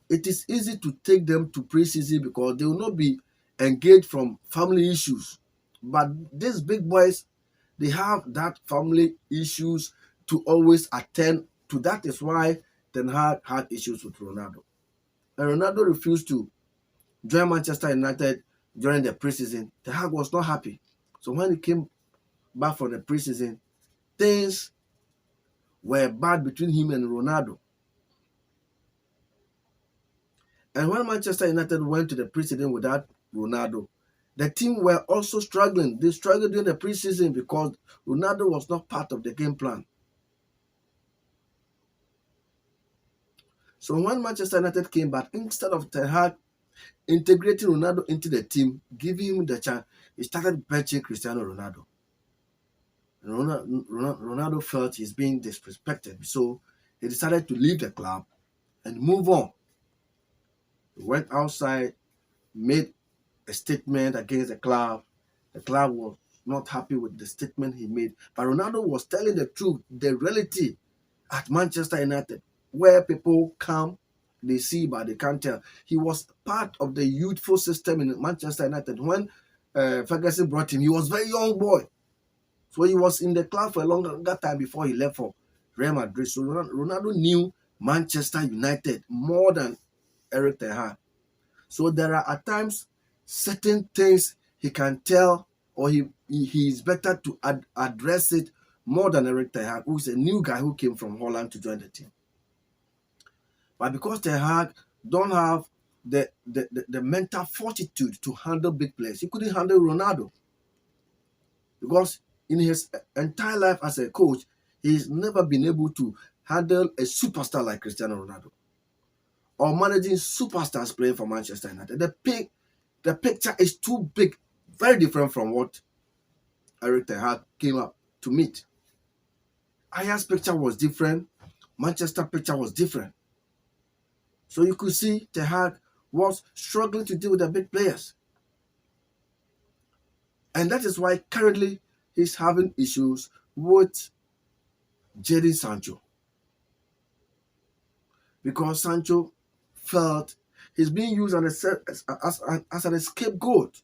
it is easy to take them to pre-season because they will not be engaged from family issues. But these big boys, they have that family issues to always attend to. That is why Ten Hag had issues with Ronaldo. And Ronaldo refused to join Manchester United during the preseason. Ten Hag was not happy. So when he came back from the preseason, things were bad between him and Ronaldo. And when Manchester United went to the preseason without Ronaldo, the team were also struggling. They struggled during the preseason because Ronaldo was not part of the game plan. So when Manchester United came back, instead of Ten Hag integrating Ronaldo into the team, giving him the chance, he started benching Cristiano Ronaldo. And Ronaldo felt he's being disrespected, so he decided to leave the club and move on. He went outside, made a statement against the club. The club was not happy with the statement he made, but Ronaldo was telling the truth, the reality at Manchester United, where people come, they see, but they can't tell. He was part of the youthful system in Manchester United. When Ferguson brought him, he was a very young boy. So he was in the club for a longer time before he left for Real Madrid. So Ronaldo knew Manchester United more than Eric Ten Hag. So there are at times certain things he can tell, or he is better to address it more than Eric Ten Hag, who is a new guy who came from Holland to join the team. But because Ten Hag don't have the mental fortitude to handle big players, he couldn't handle Ronaldo. Because in his entire life as a coach, he's never been able to handle a superstar like Cristiano Ronaldo or managing superstars playing for Manchester United. The picture is too big, very different from what Eric Ten Hag came up to meet. Ajax's picture was different. Manchester picture was different. So you could see Ten Hag was struggling to deal with the big players. And that is why currently he's having issues with Jadon Sancho. Because Sancho felt he's being used as an scapegoat.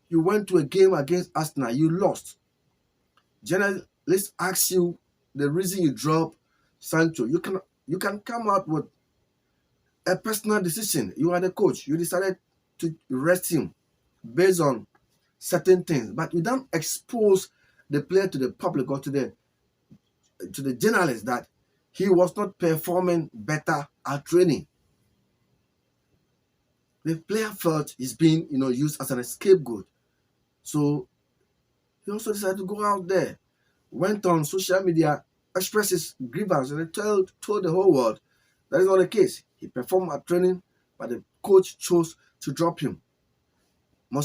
You went to a game against Arsenal, you lost. Journalists ask you the reason you dropped Sancho. You can come out with a personal decision. You are the coach. You decided to rest him based on certain things, but you don't expose the player to the public or to the journalists that he was not performing better at training. The player felt he's being used as an scapegoat. So he also decided to go out there, went on social media, expressed his grievance, and told the whole world that is not the case. He performed at training, but the coach chose to drop him. And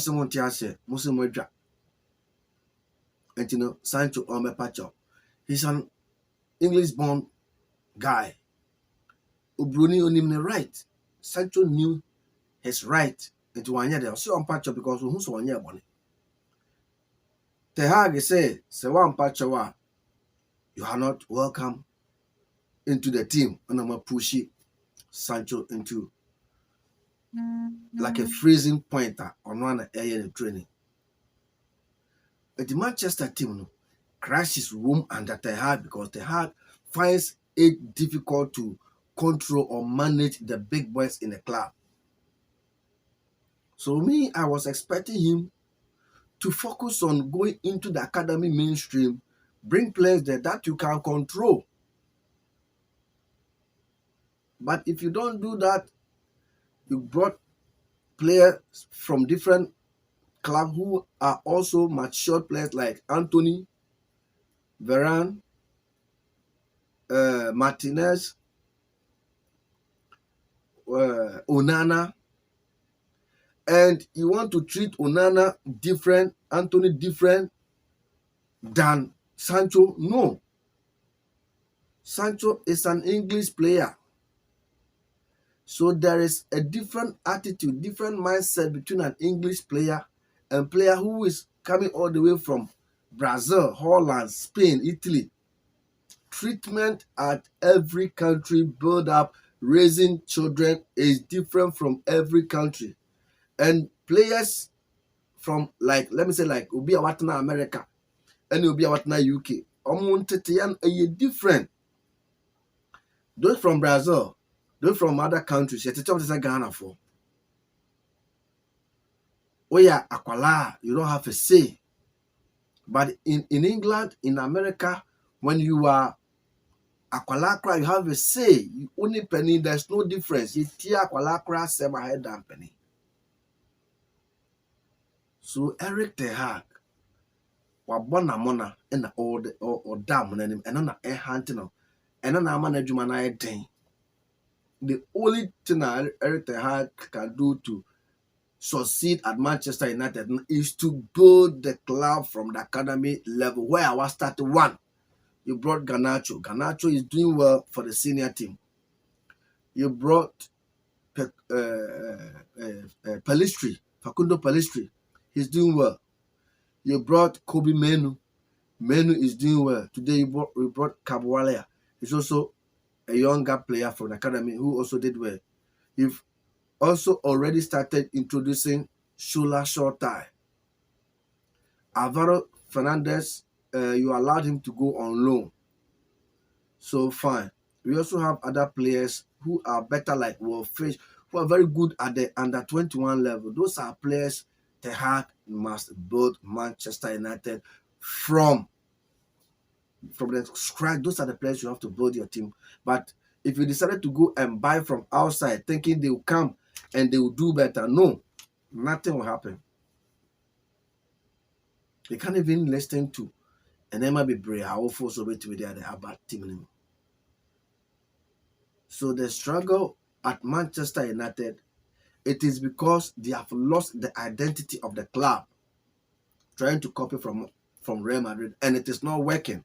Sancho Omepacho, he's an English-born guy. Ubruni onimne right. Sancho knew his right into one year. So Omepacho because who's 1 year bonny. Ten Hag said, "Se one Pachowa, you are not welcome into the team." And I'm pushing Sancho into like a freezing pointer on one area in training. But the Manchester team crashes room under Ten Hag because Ten Hag finds it difficult to control or manage the big boys in the club. So I was expecting him to focus on going into the academy mainstream, bring players there that you can control. But if you don't do that, you brought players from different clubs who are also mature players like Anthony, Varane, Martinez, Onana, and you want to treat Onana different, Anthony different than Sancho? No. Sancho is an English player. So there is a different attitude, different mindset between an English player and player who is coming all the way from Brazil, Holland, Spain, Italy. Treatment at every country, build up, raising children is different from every country. And players from, like, let me say, like Obi Awatana America and Obi Awatana UK, Omuntetian a different. Those from Brazil, those from other countries, yet it's always a Ghana for. Oh yeah, Akwala, you don't have a say. But in England, in America, when you are Akwala, you have a say. You only penny, there's no difference. You tear Akwala, 7 head than penny. So Eric Ten Hag, wabona mona na or dam na nim eno na e hunting no eno na ama na adwuma na e den. The only thing Eric Ten Hag can do to succeed at Manchester United is to build the club from the academy level where I was started one. You brought Garnacho. Garnacho is doing well for the senior team. You brought Pellistri, Facundo Pellistri. He's doing well. You brought Kobe Menu. Menu is doing well. Today we brought Cabwalea. He's also a younger player from the academy who also did well. You've also already started introducing Shula Shortai. Alvaro Fernandez, you allowed him to go on loan. So fine. We also have other players who are better, like Will Fish, who are very good at the under 21 level. Those are players Ten Hag must build Manchester United from the scratch. Those are the players you have to build your team. But if you decided to go and buy from outside thinking they will come and they will do better, no, nothing will happen. They can't even listen to and then be brave. I will force over to the bad team. So the struggle at Manchester United, it is because they have lost the identity of the club, trying to copy from Real Madrid, and it is not working.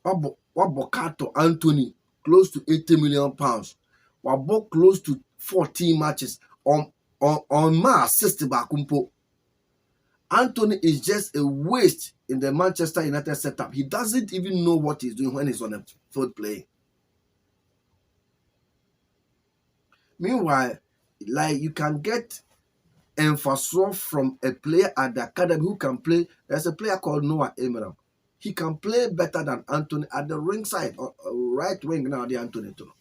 Wabokato Anthony, close to 80 million pounds. Wabo close to 14 matches on ma assist Bakumpo. Anthony is just a waste in the Manchester United setup. He doesn't even know what he's doing when he's on the field playing. Meanwhile, like you can get emphasis from a player at the academy who can play. There's a player called Noah Emeram. He can play better than Anthony at the ringside or right wing now. The Anthony too.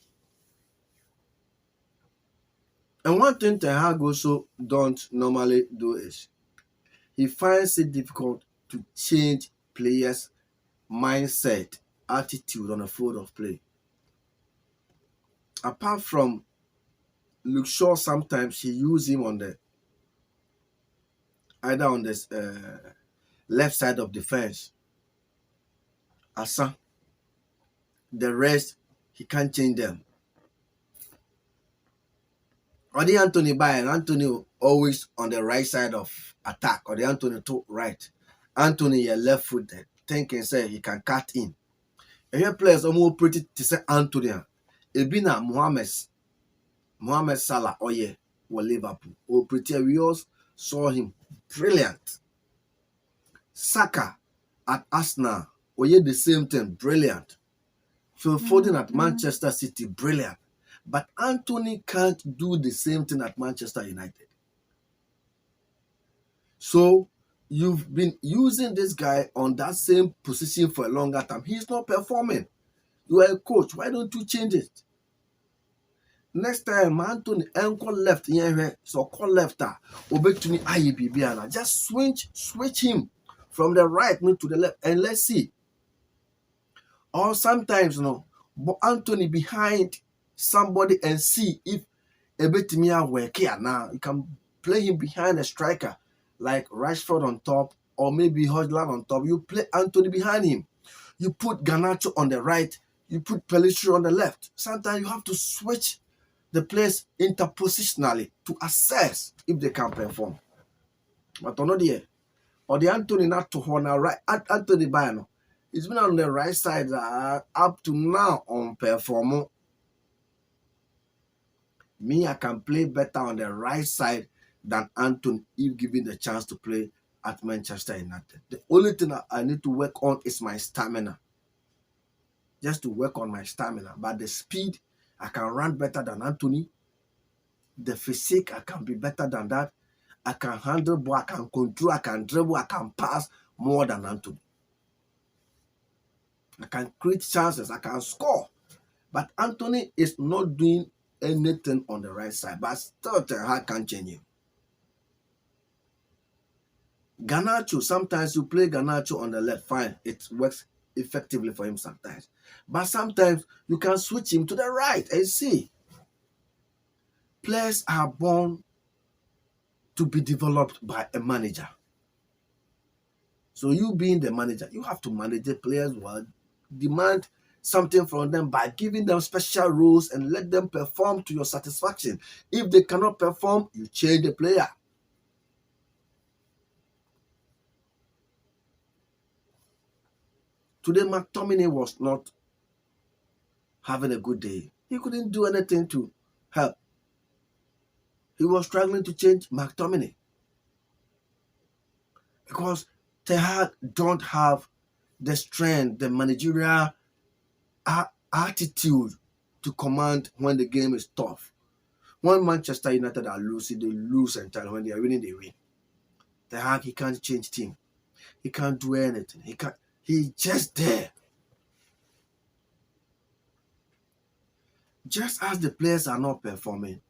And one thing Ten Hag also don't normally do is he finds it difficult to change players' mindset, attitude on the field of play. Apart from Luke Shaw, sometimes he uses him on either on this left side of defense. Asa. The rest, he can't change them. Or the Anthony Bayern, Anthony always on the right side of attack, or the Anthony to right. Anthony, your left footed, thinking say he can cut in. And here players almost pretty to say Anthony. Ebina Mohamed Salah, oh yeah, for Liverpool. Oh, pretty we all saw him brilliant. Saka at Arsenal, oh yeah, the same thing, brilliant. Phil Foden at Manchester City, brilliant. But Anthony can't do the same thing at Manchester United. So you've been using this guy on that same position for a longer time. He's not performing. You are a coach. Why don't you change it? Next time, Anthony Enko left here, so call left obey to me IEBB. Just switch him from the right to the left, and let's see. Or sometimes, but Anthony behind somebody and see if a bit me work here now. You can play him behind a striker like Rashford on top, or maybe Hojland on top. You play Anthony behind him. You put Garnacho on the right. You put Pellistri on the left. Sometimes you have to switch the players interpositionally to assess if they can perform. But on the or the Anthony not to hold now right. Anthony Bayano, he's been on the right side up to now on performance. Me, I can play better on the right side than Anthony if given the chance to play at Manchester United. The only thing I need to work on is my stamina. Just to work on my stamina. But the speed, I can run better than Anthony. The physique, I can be better than that. I can handle ball, I can control, I can dribble, I can pass more than Anthony. I can create chances. I can score. But Anthony is not doing anything on the right side. But still, Ten Hag can't change him. Garnacho, sometimes you play Garnacho on the left, fine. It works effectively for him sometimes. But sometimes you can switch him to the right and see. Players are born to be developed by a manager. So you being the manager, you have to manage the players well, demand something from them by giving them special roles and let them perform to your satisfaction. If they cannot perform, you change the player. Today, McTominay was not having a good day. He couldn't do anything to help. He was struggling to change McTominay because Ten Hag don't have the strength, the managerial attitude to command when the game is tough. When Manchester United are losing, they lose entirely. When they are winning, they win. Ten Hag, he can't change team. He can't do anything. He's just there. Just as the players are not performing,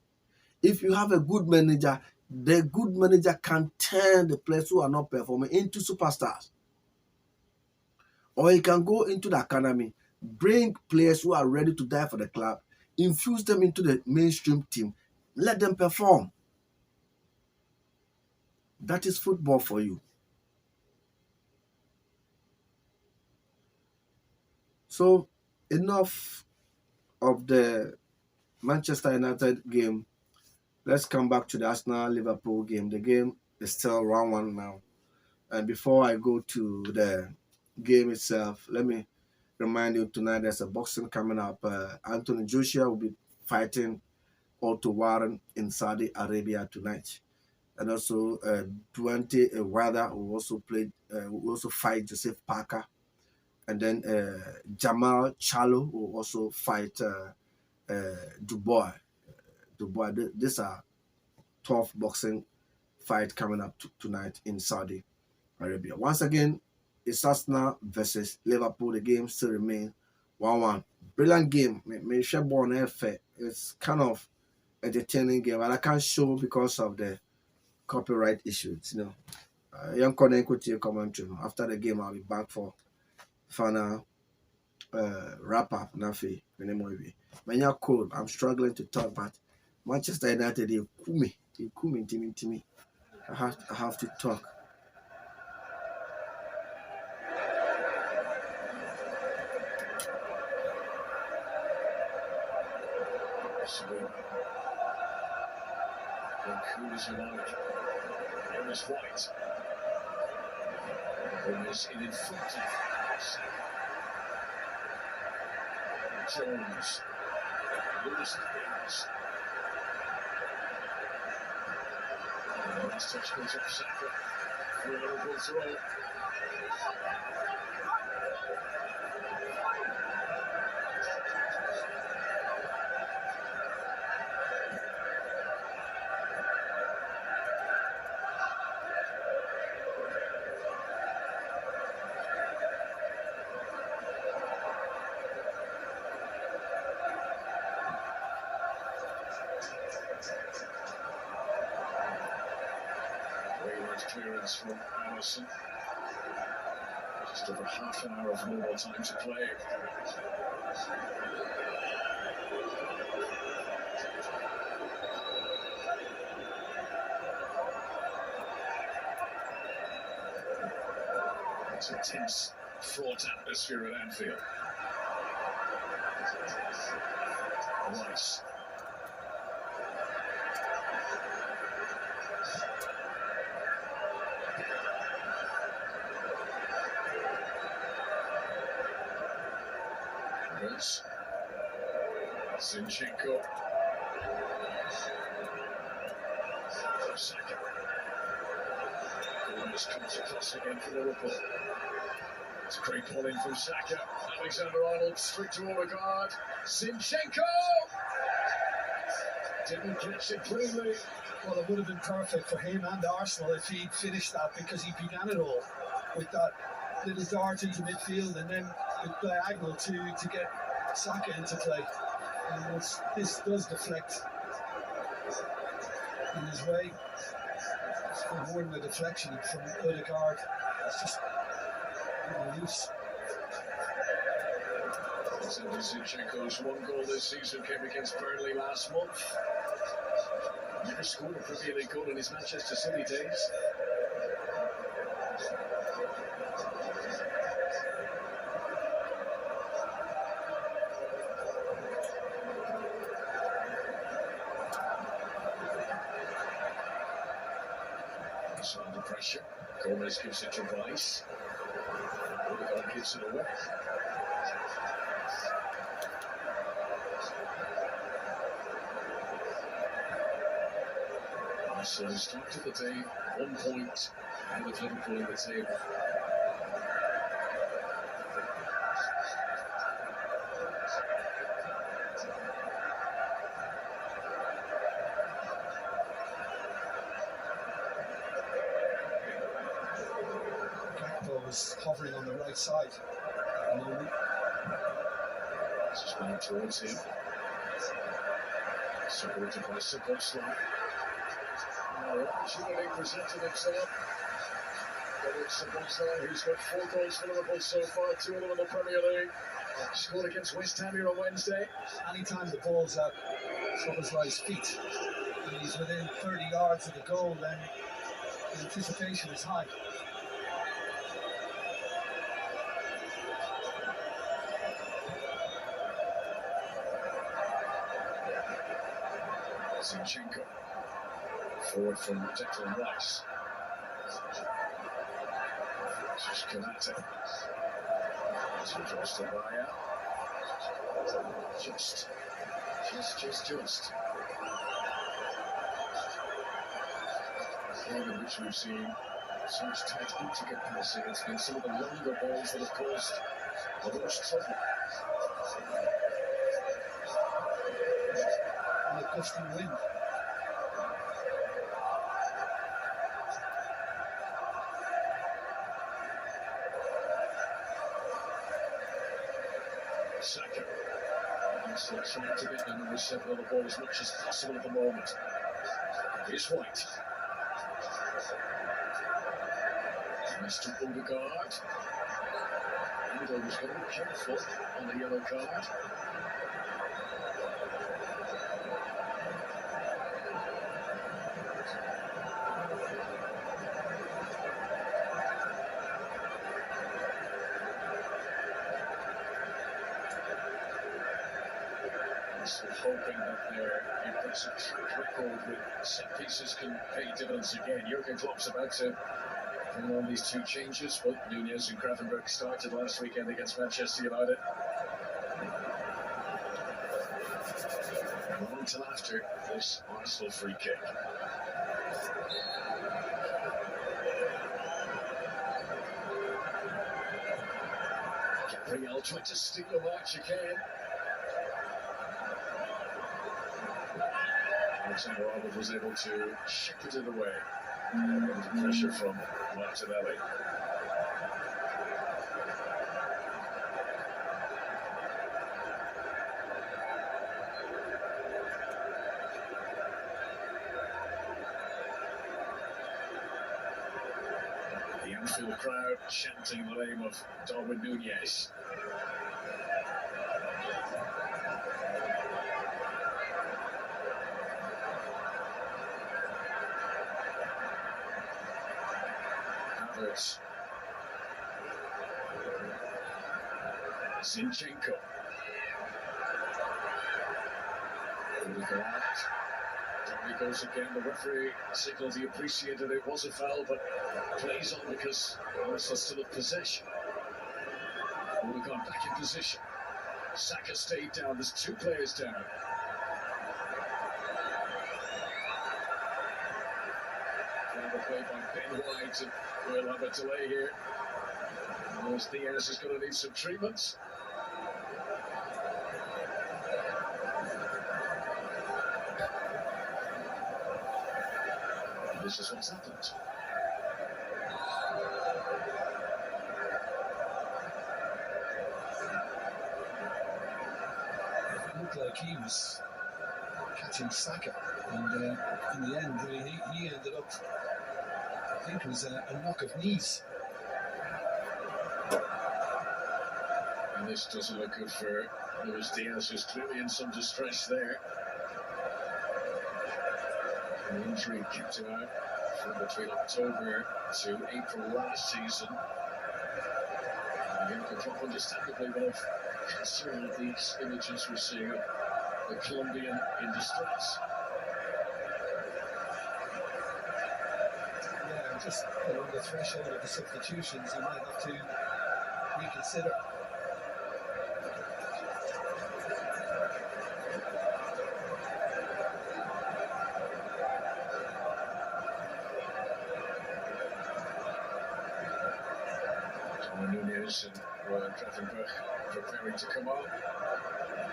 if you have a good manager, the good manager can turn the players who are not performing into superstars. Or he can go into the academy, bring players who are ready to die for the club, infuse them into the mainstream team, let them perform. That is football for you. So, enough of the Manchester United game. Let's come back to the Arsenal-Liverpool game. The game is still 1-1 now. And before I go to the game itself, let me remind you tonight there's a boxing coming up. Anthony Joshua will be fighting Otto Warren in Saudi Arabia tonight. And also Deontay Wilder will also fight Joseph Parker. And then Jamal Charlo will also fight Dubois. These are tough boxing fight coming up tonight in Saudi Arabia. Once again, it's Arsenal versus Liverpool. The game still remains 1-1. Brilliant game. It's kind of entertaining game, but I can't show because of the copyright issues. Young commentary. After the game, I'll be back for final wrap up. Nafi, when you're cold, I'm struggling to talk, but Manchester United, they cool me, Timmy. I have to talk. Cool as you like. Here is White. Always in front of Jones. Lewis Hayes. And the last touch goes up Saka. For a Liverpool throw. Clearance from Allison. Just over half an hour of normal time to play. It's a tense, fraught atmosphere at Anfield. Rice. Zinchenko. Saka. Gomez comes across again for Liverpool. It's a great pull in from Saka. Alexander-Arnold straight to Odegaard. Zinchenko! Didn't catch it cleanly. Well, it would have been perfect for him and Arsenal if he'd finished that, because he began it all with that little dart into midfield, and then the diagonal to get Saka into play. And this does deflect in his way. It's more than a deflection from Odegaard. It's just loose. Alexander Zinchenko's one goal this season came against Burnley last month. Never scored a Premier League goal in his Manchester City days. He's under pressure. Gomez gives it to Rice. Odegaard gives it away. So start of the day, 1 point ahead of Liverpool in the table. Gakpo was hovering on the right side at the moment. Just running towards him. Separated by Szoboszlai. Opportunity presented himself. But it's Szoboszlai who's got 4 goals for Liverpool so far, 2 of them in the Premier League. Scored against West Ham here on Wednesday. Anytime the ball's at Szoboszlai's feet and he's within 30 yards of the goal, then the anticipation is high. Zinchenko. Forward from Declan Rice. Just Konate. So draws to Raya. Just. A game in which we've seen so much tight, intricate passing. It's been some of the longer balls that have caused the most trouble. And a gusty wind. Saka. So trying to get the number 7 on the ball as much as possible at the moment. Here's White. Mr. Odegaard. Udo was going to be careful on the yellow card. Hoping that their impressive track record with set pieces can pay dividends again. Jurgen Klopp's about to bring on these 2 changes, but Nunez and Gravenberch started last weekend against Manchester United. Not until after this Arsenal free kick. Gabriel tried to steal the march again. Alexander Arnold was able to shepherd it away under pressure from Martinelli. The Anfield crowd chanting the name of Darwin Nunez. Zinchenko. Odegaard. Down he goes again. The referee signalled he appreciated it was a foul, but plays on because Arsenal still in possession. Odegaard back in position. Saka stayed down. There's 2 players down. Clever play by Ben White, and we'll have a delay here. Luis Diaz is going to need some treatments. And this is what's happened. he was catching Saka, and in the end, he ended up, I think it was a knock of knees. And this doesn't look good for Luis Diaz, who's clearly in some distress there. The injury kept him out from between October to April last season. And Jurgen Klopp understandably will have concern with these images we're seeing of the Colombian in distress. Yeah, just on the threshold of the substitutions, he might have to reconsider. Nunez and Ryan Gravenberch preparing to come on.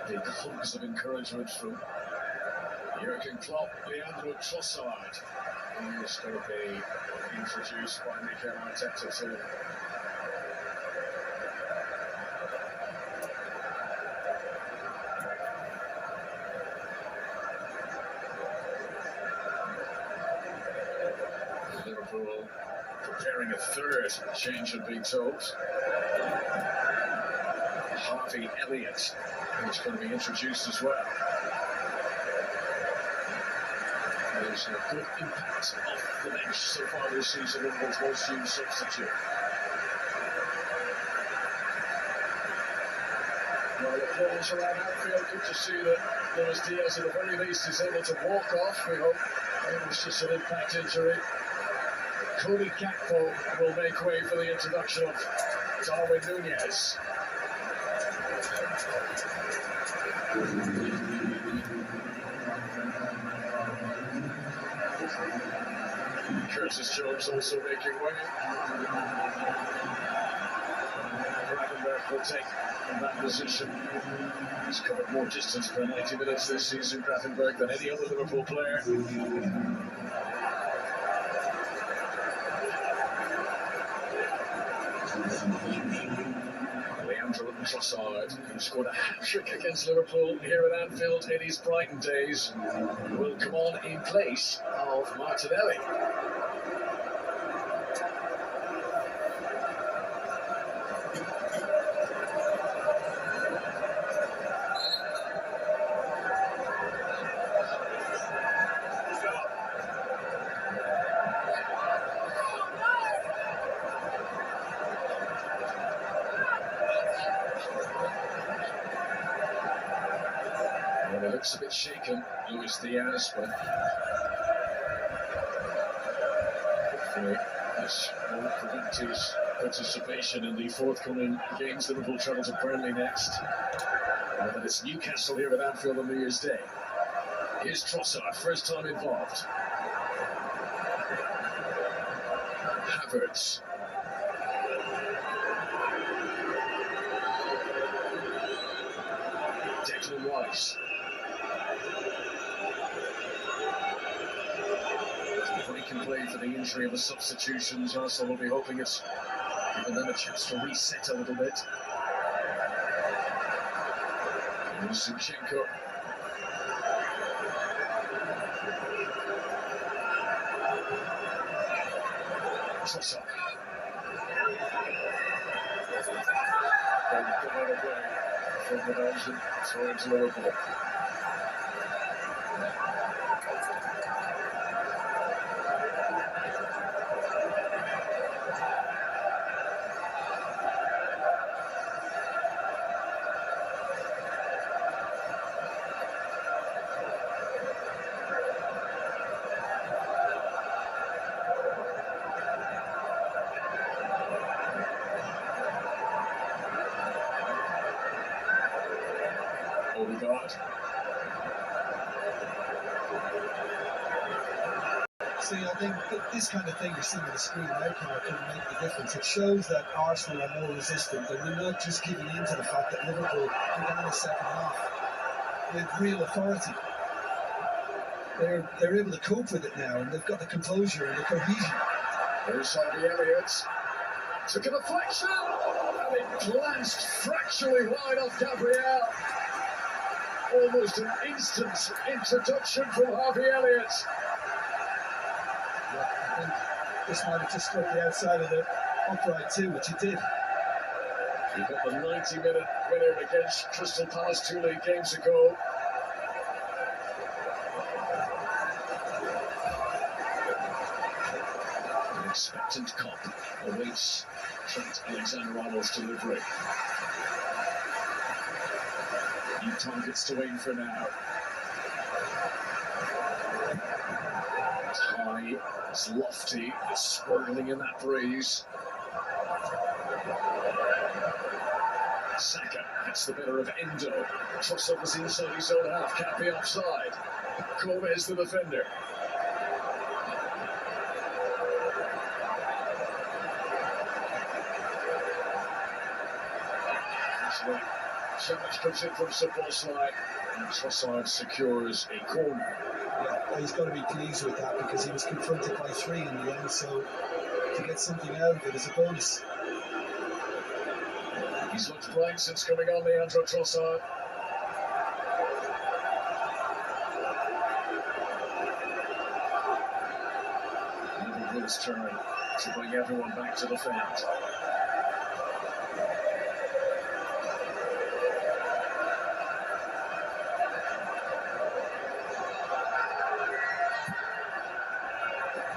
Big hugs of encouragement from Jurgen Klopp. Leandro Trossard, who's going to be introduced by Mikel Arteta to Liverpool. Preparing a third change, had been told. Harvey Elliott, who's going to be introduced as well. There's a good impact off the bench so far this season. Liverpool's most used substitute. Well, applause around Anfield. Good to see that Luis Diaz, at the very least, is able to walk off. We hope it was just an impact injury. Cody Gakpo will make way for the introduction of Darwin Nunez. Curtis Jones also making way. Gravenberch will take that position. He's covered more distance per 90 minutes this season, Gravenberch, than any other Liverpool player. Leandro Trossard, who scored a hat-trick against Liverpool here at Anfield in his Brighton days, will come on in place of Martinelli. Well, he looks a bit shaken, Luis Diaz, but hopefully this won't prevent his participation in the forthcoming games. Liverpool travel to Burnley next. And then it's Newcastle here at Anfield on New Year's Day. Here's Trossard, first time involved. Havertz. Declan Rice. Breaking play for the injury of the substitutions. Arsenal will be hoping it's given them a chance to reset a little bit. Here's Zinchenko. Trossard. And come out of play from the Belgian, throw into Liverpool. Odegaard. See, I think this kind of thing you see on the screen now can make the difference. It shows that Arsenal are more resistant, and they're not just giving in to the fact that Liverpool began the second half with real authority. They're able to cope with it now, and they've got the composure and the cohesion. There's Harvey Elliott. Took a deflection, and it glanced fractionally wide off Gabriel. Almost an instant introduction from Harvey Elliott. Yeah, I think this might have just struck the outside of the upright too, which it did. He got the 90-minute winner against Crystal Palace 2 league games ago. An expectant Kop awaits Trent Alexander-Arnold's delivery. New targets to aim for now. It's high, it's lofty, it's swirling in that breeze. Saka gets the better of Endo. Trossard's inside his own half, can't be offside. Gomez the defender. Actually, challenge comes in from Szoboszlai, and Trossard secures a corner. Yeah, he's got to be pleased with that because he was confronted by 3 in the end, so to get something out of it is a bonus. He's looked bright since coming on, Leandro Trossard. Liverpool's turn to bring everyone back to the field.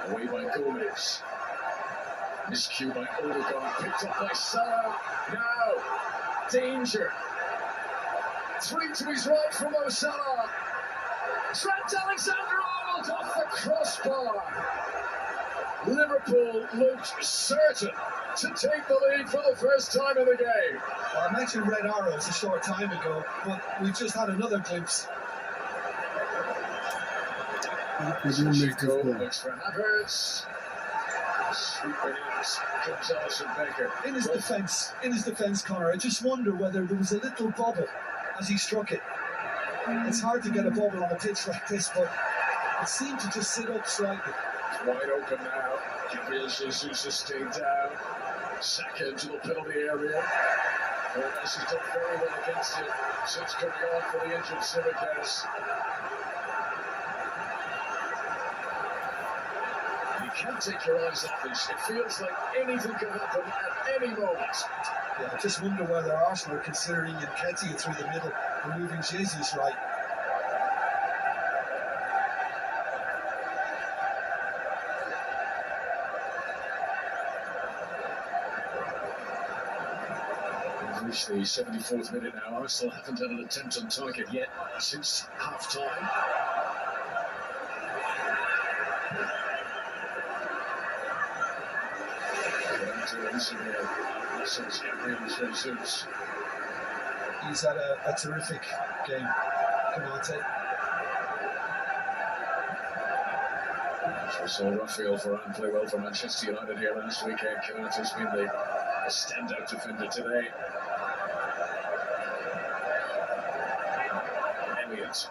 Away by Gomez. Miscue by Odegaard, picked up by Salah. Now, danger. 3 to his right from Mo Salah. Trent Alexander-Arnold off the crossbar. Liverpool looked certain to take the lead for the first time in the game. Well, I mentioned red arrows a short time ago, but we've just had another glimpse. Looks for Havertz. Sweeping in comes Alisson Becker. In his defence, Connor, I just wonder whether there was a little bubble as he struck it. It's hard to get a bubble on a pitch like this, but it seemed to just sit up slightly. It's wide open now. Gabriel Jesus has stayed down. Saka into the penalty area. Gomez has done very well against it since coming on for the injured Simicast. You can't take your eyes off this. It feels like anything can happen at any moment. Yeah, I just wonder whether Arsenal are considering Nketiah through the middle and moving Jesus right. We've reached the 74th minute now. Arsenal haven't had an attempt on target yet since half-time. He's had a terrific game, Canate. We saw Rafael Varane play well for Manchester United here last weekend. Canate's been the standout defender today. Elliott.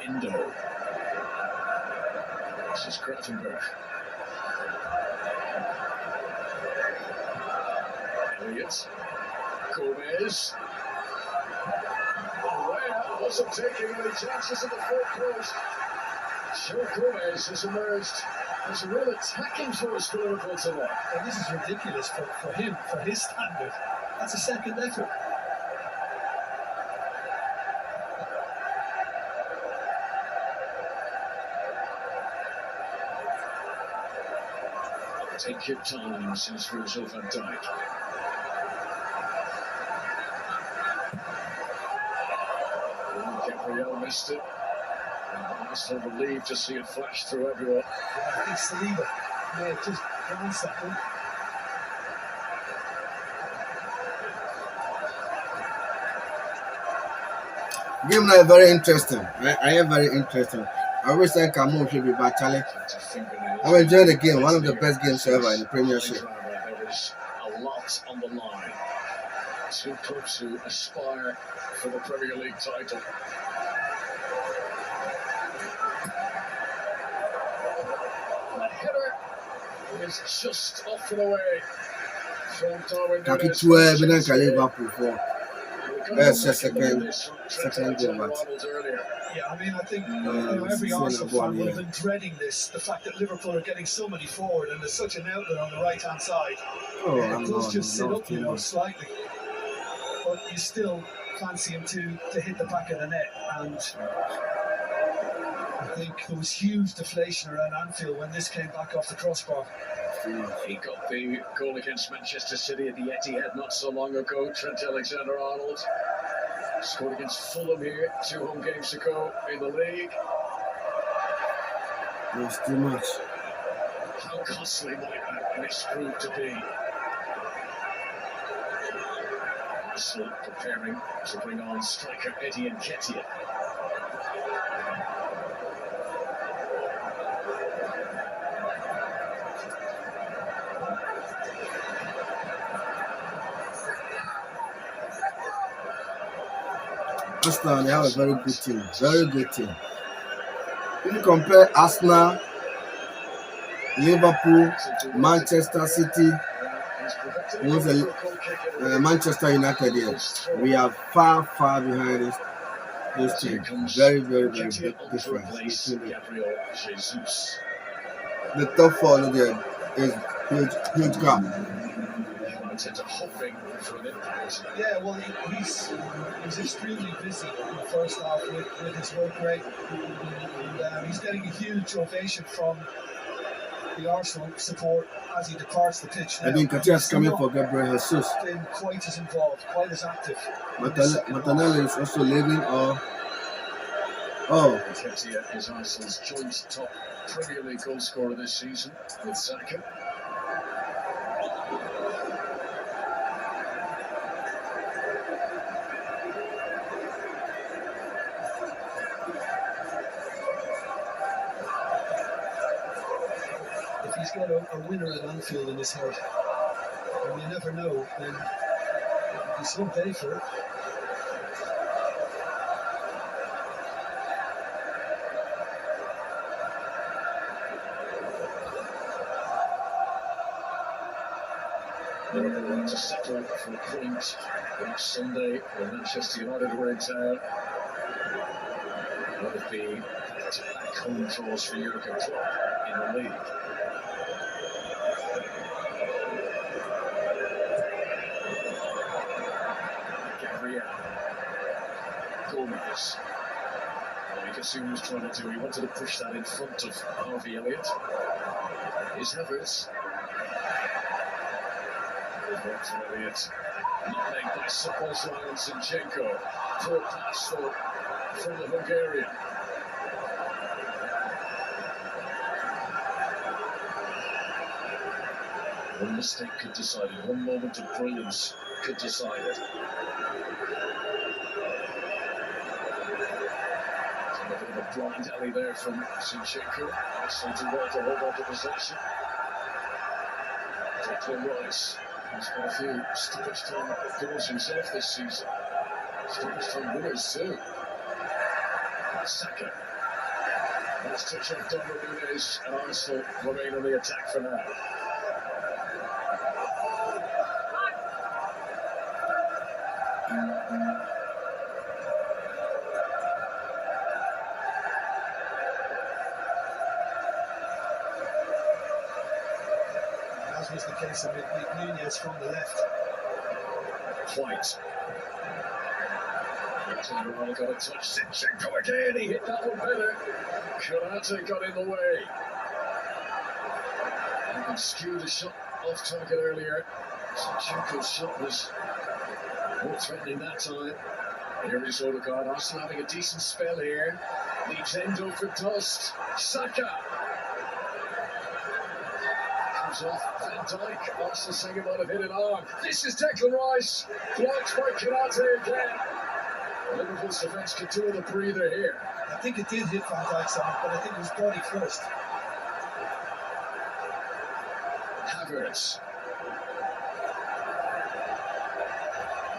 Endo. This is Grafenberg. Elliott. Gomez. Well, wasn't taking any chances at the full post. Sure, Gomez has emerged as a real attacking force for Liverpool tonight. And this is ridiculous for him, for his standard. That's a second effort. Take your time since Virgil van Dijk. Gabriel missed it. I'm still relieved to see it flash through everyone. Yeah, I think Saliba may have just glanced at him. Game now very interesting. I am very interesting. I always think Cameroon should be back, Charlie. I'm enjoying the game. One of the best games ever in the Premiership. There is a lot on the line. 2 clubs who aspire for the Premier League title. The header is just off and away from Darwin. Liverpool for That's just second goal, but Yeah, I mean, I think every Arsenal fan would have been dreading this. The fact that Liverpool are getting so many forward and there's such an outlet on the right-hand side. It does just sit up, slightly. But you still fancy him to hit the back of the net. And I think there was huge deflation around Anfield when this came back off the crossbar. He got the goal against Manchester City at the Etihad not so long ago. Trent Alexander-Arnold scored against Fulham here 2 home games ago in the league. It's too much. How costly might that risk prove to be? Arsenal preparing to bring on striker Eddie Nketiah. Arsenal, they have a very good team. Very good team. If you compare Arsenal, Liverpool, Manchester City, Manchester United here, we are far behind this team. Very big difference. The top 4 there is huge gap. Yeah, well, he's extremely busy in the first half with his work rate. And he's getting a huge ovation from the Arsenal support as he departs the pitch now. I think Nketiah is coming for Gabriel Jesus. Been quite as involved, quite as active. Martinelli is also leaving, or Nketiah is Arsenal's joint top Premier League goal scorer this season with Saka. He's got a winner at Anfield in his head, and you never know, then he's some pay for it. Liverpool want to settle for a point last Sunday when Manchester United were in town. One of the back home draws for Jurgen Klopp in the league. Gomez. You can see what he was trying to do. He wanted to push that in front of Harvey Elliott. Here's Havertz. Good work from Elliott. Nutmegged by Szoboszlai and Zinchenko. Poor pass from the Hungarian. One mistake could decide it. One moment of brilliance could decide it. A bit of a blind alley there from Zinchenko. Excellent to well to hold on to possession. Declan Rice. He's got a few stoppage time goals himself this season. Stoppage time winners too. Saka. Last touch off Darwin Núñez, and Arsenal remain on the attack for now. As was the case with Núñez from the left. White. Alexander got a touch. Zinchenko again. He hit that one better. Konate got in the way. He can skew the shot off target earlier. Zinchenko's shot was more threatening that time. Here is Odegaard. Arsenal having a decent spell here. Leaves Endo for dust. Saka. Comes off Van Dijk. Arsenal saying he might have hit an arm. This is Declan Rice. Blocked by Konate again. Liverpool's defence could do with a breather here. I think it did hit Van Dijk's arm, but I think it was body first. Havertz.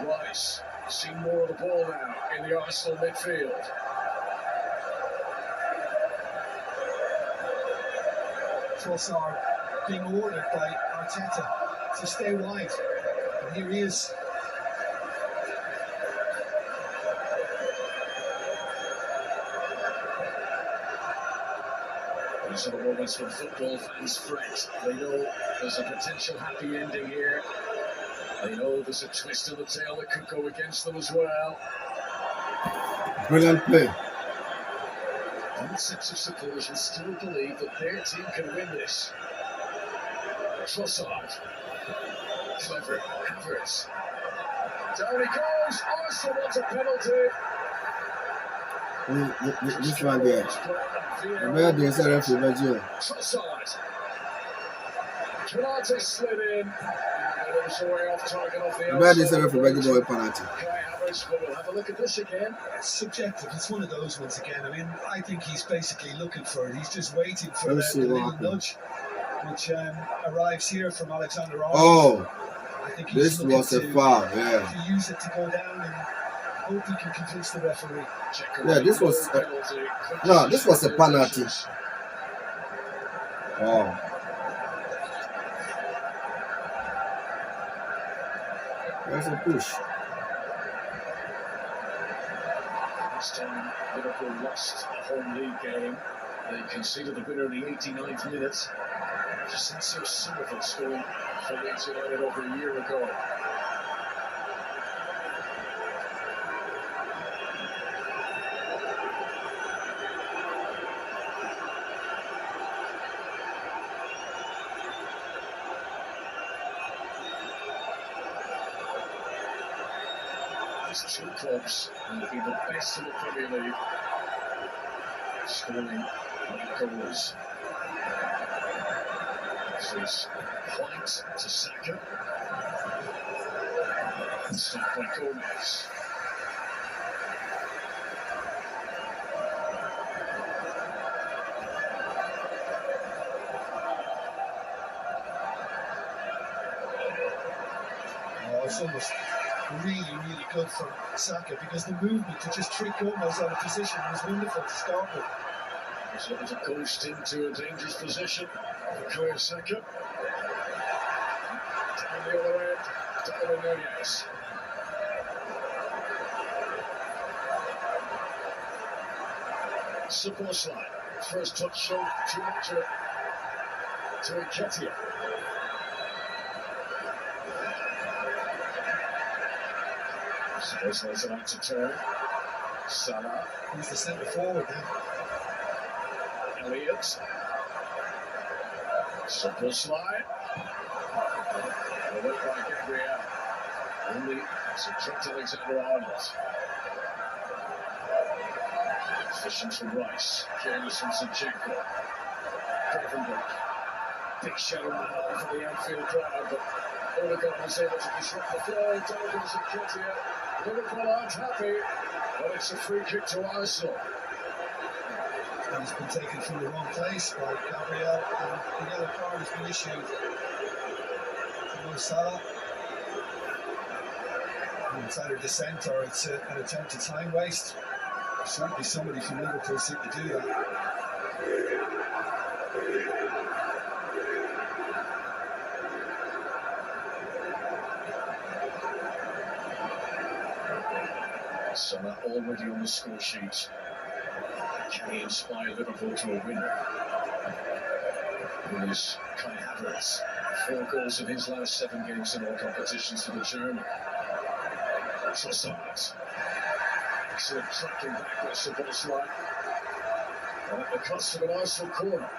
Rice. Seeing more of the ball now in the Arsenal midfield. Trossard being ordered by Arteta to stay wide. And here he is. These are the moments when football fans fret. They know there's a potential happy ending here. They know there's a twist of the tail that could go against them as well. Brilliant play. Both sets of supporters will still believe that their team can win this. Trossard. Clever. Havertz. Down he goes. Arsenal wants a penalty. This one there. The bad is a referee, but you. Trossard. Canate slid in. And it was away off target off the The bad is a referee, but you boy penalty. Kai Havertz, but we'll have a look at this again. It's subjective. It's one of those ones again. I mean, I think he's basically looking for it. He's just waiting for Let's see the what little happens. nudge, which arrives here from Alexander Arnold. Oh, I think he's this looking was a to- foul, yeah. to use it to go down and hope he can convince the referee. Yeah, this was no, this was a penalty. Oh, that's a push. Last time Liverpool lost a home league game, they conceded the winner in the 89th minute. Since Sullivan scoring for Leeds United over a year ago. These two clubs will be the best in the Premier League, scoring goals. This is White to Saka. And stopped by Gomez. Oh, it's almost really good from Saka because the movement to just trick Gomez out of position was wonderful to start with. He's looking to coast into a dangerous position for Kai Saka. Down the other end, Darwin Nunez. Support line. First touch shown to Nketiah. Support line's about to turn. Salah. He's the centre forward then. Elliott. Simple slide. Away by Gabriel. Only subtract Alexander Arnold. Efficient from Rice. Careless from Zinchenko. Gravenberg. Big shadow man for the Anfield crowd, but Odegaard was able to disrupt the flow. Down goes Nketiah. Liverpool aren't happy, but it's a free kick to Arsenal. And he's been taken from the wrong place by Gabriel, and the yellow card has been issued to Mo Salah. And it's either dissent or it's an attempt to time waste. Certainly somebody from Liverpool seemed to do that. Salah already on the score sheet. Can he inspire Liverpool to a win? It is Kai Havertz. 4 goals in his last 7 games in all competitions for the German. Trossard. Excellent tracking back by Szoboszlai. And at the cost of an Arsenal corner.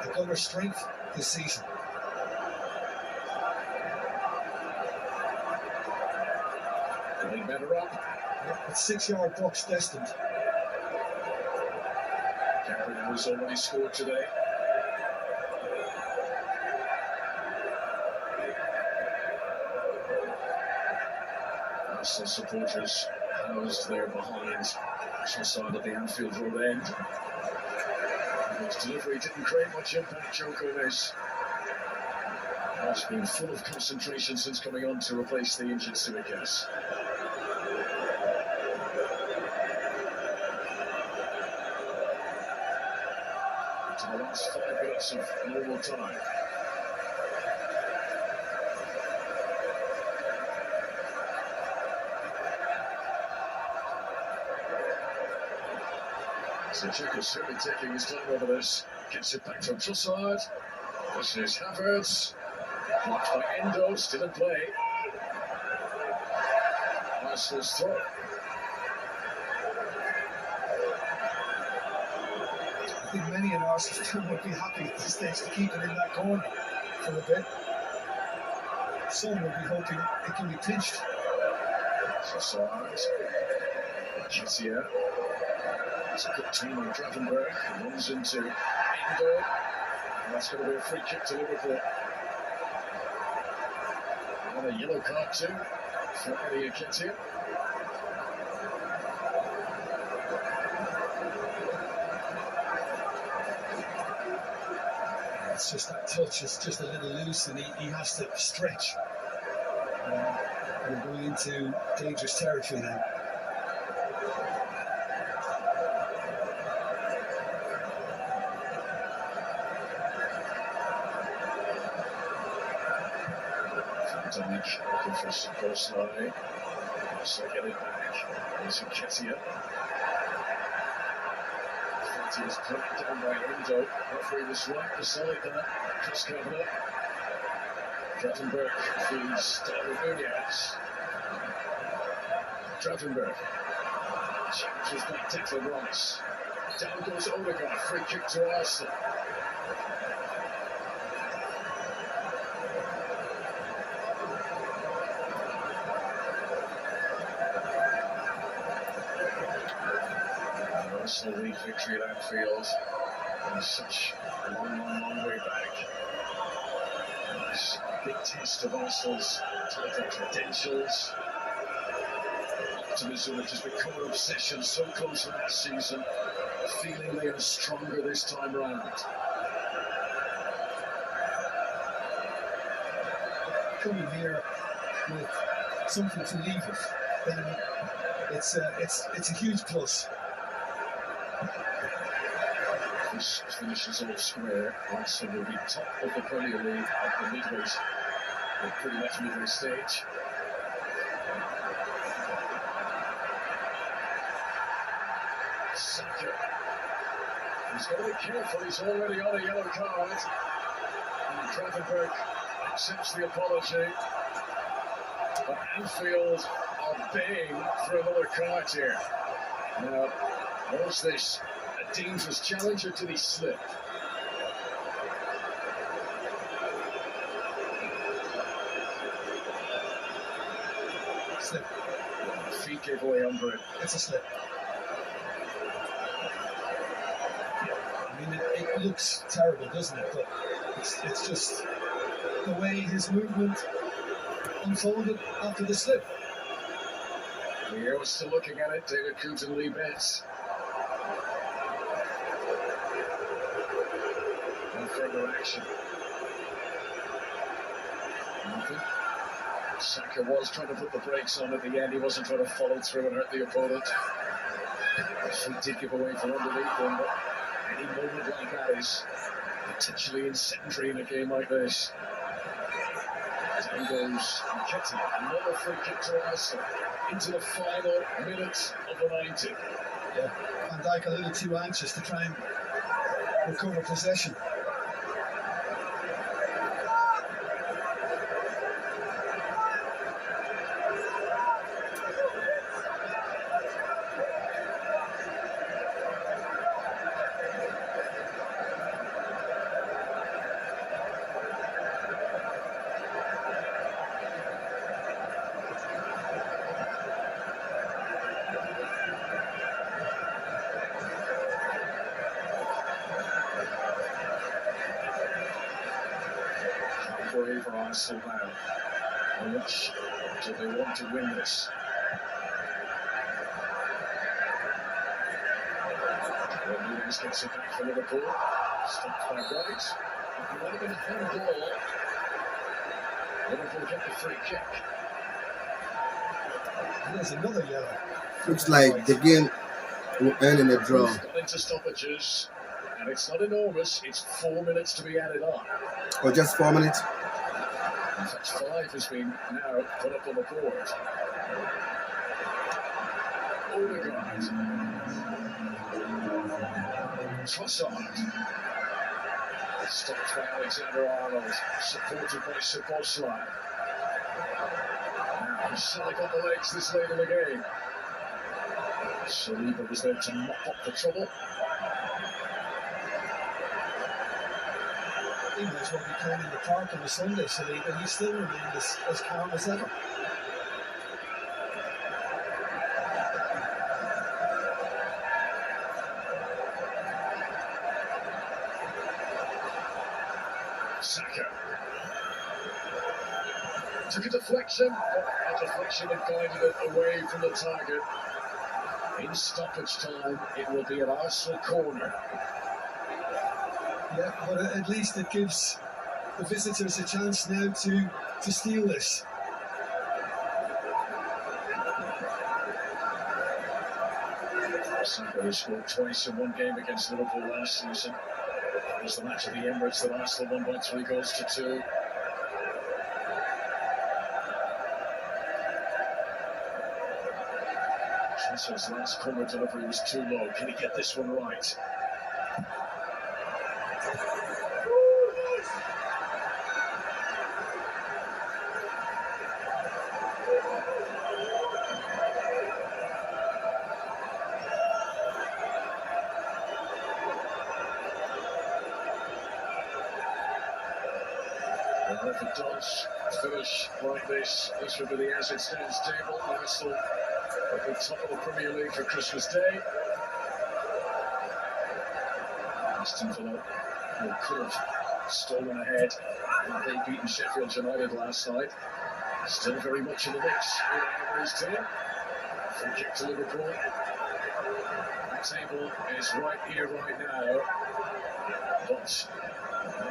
The Gunners' strength this season. Getting better up. It's 6-yard box destined. Gabriel has already scored today. Arsenal supporters housed there behind Trossard at the Anfield Road end. His delivery didn't create much impact, Joe Gomez. Has been full of concentration since coming on to replace the injured Tsimikas. To the last 5 minutes of normal time. So Czech is certainly taking his time over this. Gets it back from Trossard. This is Havertz. Blocked by Endo, still in play. Arsenal's throw. I think many in Arsenal fan would be happy at this stage to keep it in that corner for a bit. Some will be hoping it can be pinched. Trossard. Chessia. It's a good team on Gravenberg. Runs into Endo. And that's going to be a free kick to Liverpool. And a yellow card too for Eddie Nketiah. It's just that touch is just a little loose and he has to stretch. We're going into dangerous territory now. Dominic looking for some close line. So get it back. There's Nketiah. Nketiah's put down by Endo. Referee was right beside that. Chris Kavanagh. Gravenberg feeds Darwin Nunez. Gravenberg changes back Declan Rice. Down goes Odegaard. Free kick to Arsenal. Arsenal lead victory at Anfield. And such a long way back. It's a big test of Arsenal's title credentials. Optimism, which has become an obsession so close to last season. Feeling they are stronger this time round. Coming here with something to leave it, then it's a huge plus. This finishes all square. Arsenal will be top of the Premier League at the midway, pretty much midway stage. Saka. He's got to be careful. He's already on a yellow card. And Gravenberg accepts the apology. But Anfield are baying for another card here. Now, was this a dangerous challenge or did he slip? Slip. Feet gave away under it. It's a slip. I mean, it looks terrible, doesn't it? But it's just the way his movement unfolded after the slip. We're still looking at it. David Coombs and Lee Betts. No further action. Nothing. Saka was trying to put the brakes on at the end. He wasn't trying to follow through and hurt the opponent. He did give away from underneath him, but any moment like that is potentially incendiary in a game like this. Down goes Nketiah. Another free kick to Arsenal into the final minutes of the 90. Yeah, Van Dijk a little too anxious to try and recover possession. For Arsenal now. How much do they want to win this? Nunez gets it back for Liverpool. Stopped by White. It might have been a handball. Liverpool get the free kick. And there's another yellow. Looks like the game will end in a draw. We've gone into stoppages, and it's not enormous. It's 4 minutes to be added on. Or just 4 minutes. In fact, 5 has been now put up on the board. Odegaard. Trossard. Stopped by Alexander-Arnold, supported by Szoboszlai. Now Salah got the legs this late in the game. Saliba was there to mop up the trouble. He might as well be playing in the park on a Sunday, Saliba. He still remained as calm as ever. Saka. Took a deflection, but a deflection had guided it away from the target. In stoppage time, it will be an Arsenal corner. Yeah, but at least it gives the visitors a chance now to steal this. Saka has scored twice in one game against Liverpool last season. That was the match at the Emirates that Arsenal won by 3-2. Trossad's last corner delivery was too low. Can he get this one right? Well, if it does finish like this, this will be the as it stands table. Arsenal at the top of the Premier League for Christmas Day. Aston Villa could have stolen ahead. They beaten Sheffield United last night. Still very much in the mix with Emery's team. Free kick to Liverpool. The table is right here, right now. But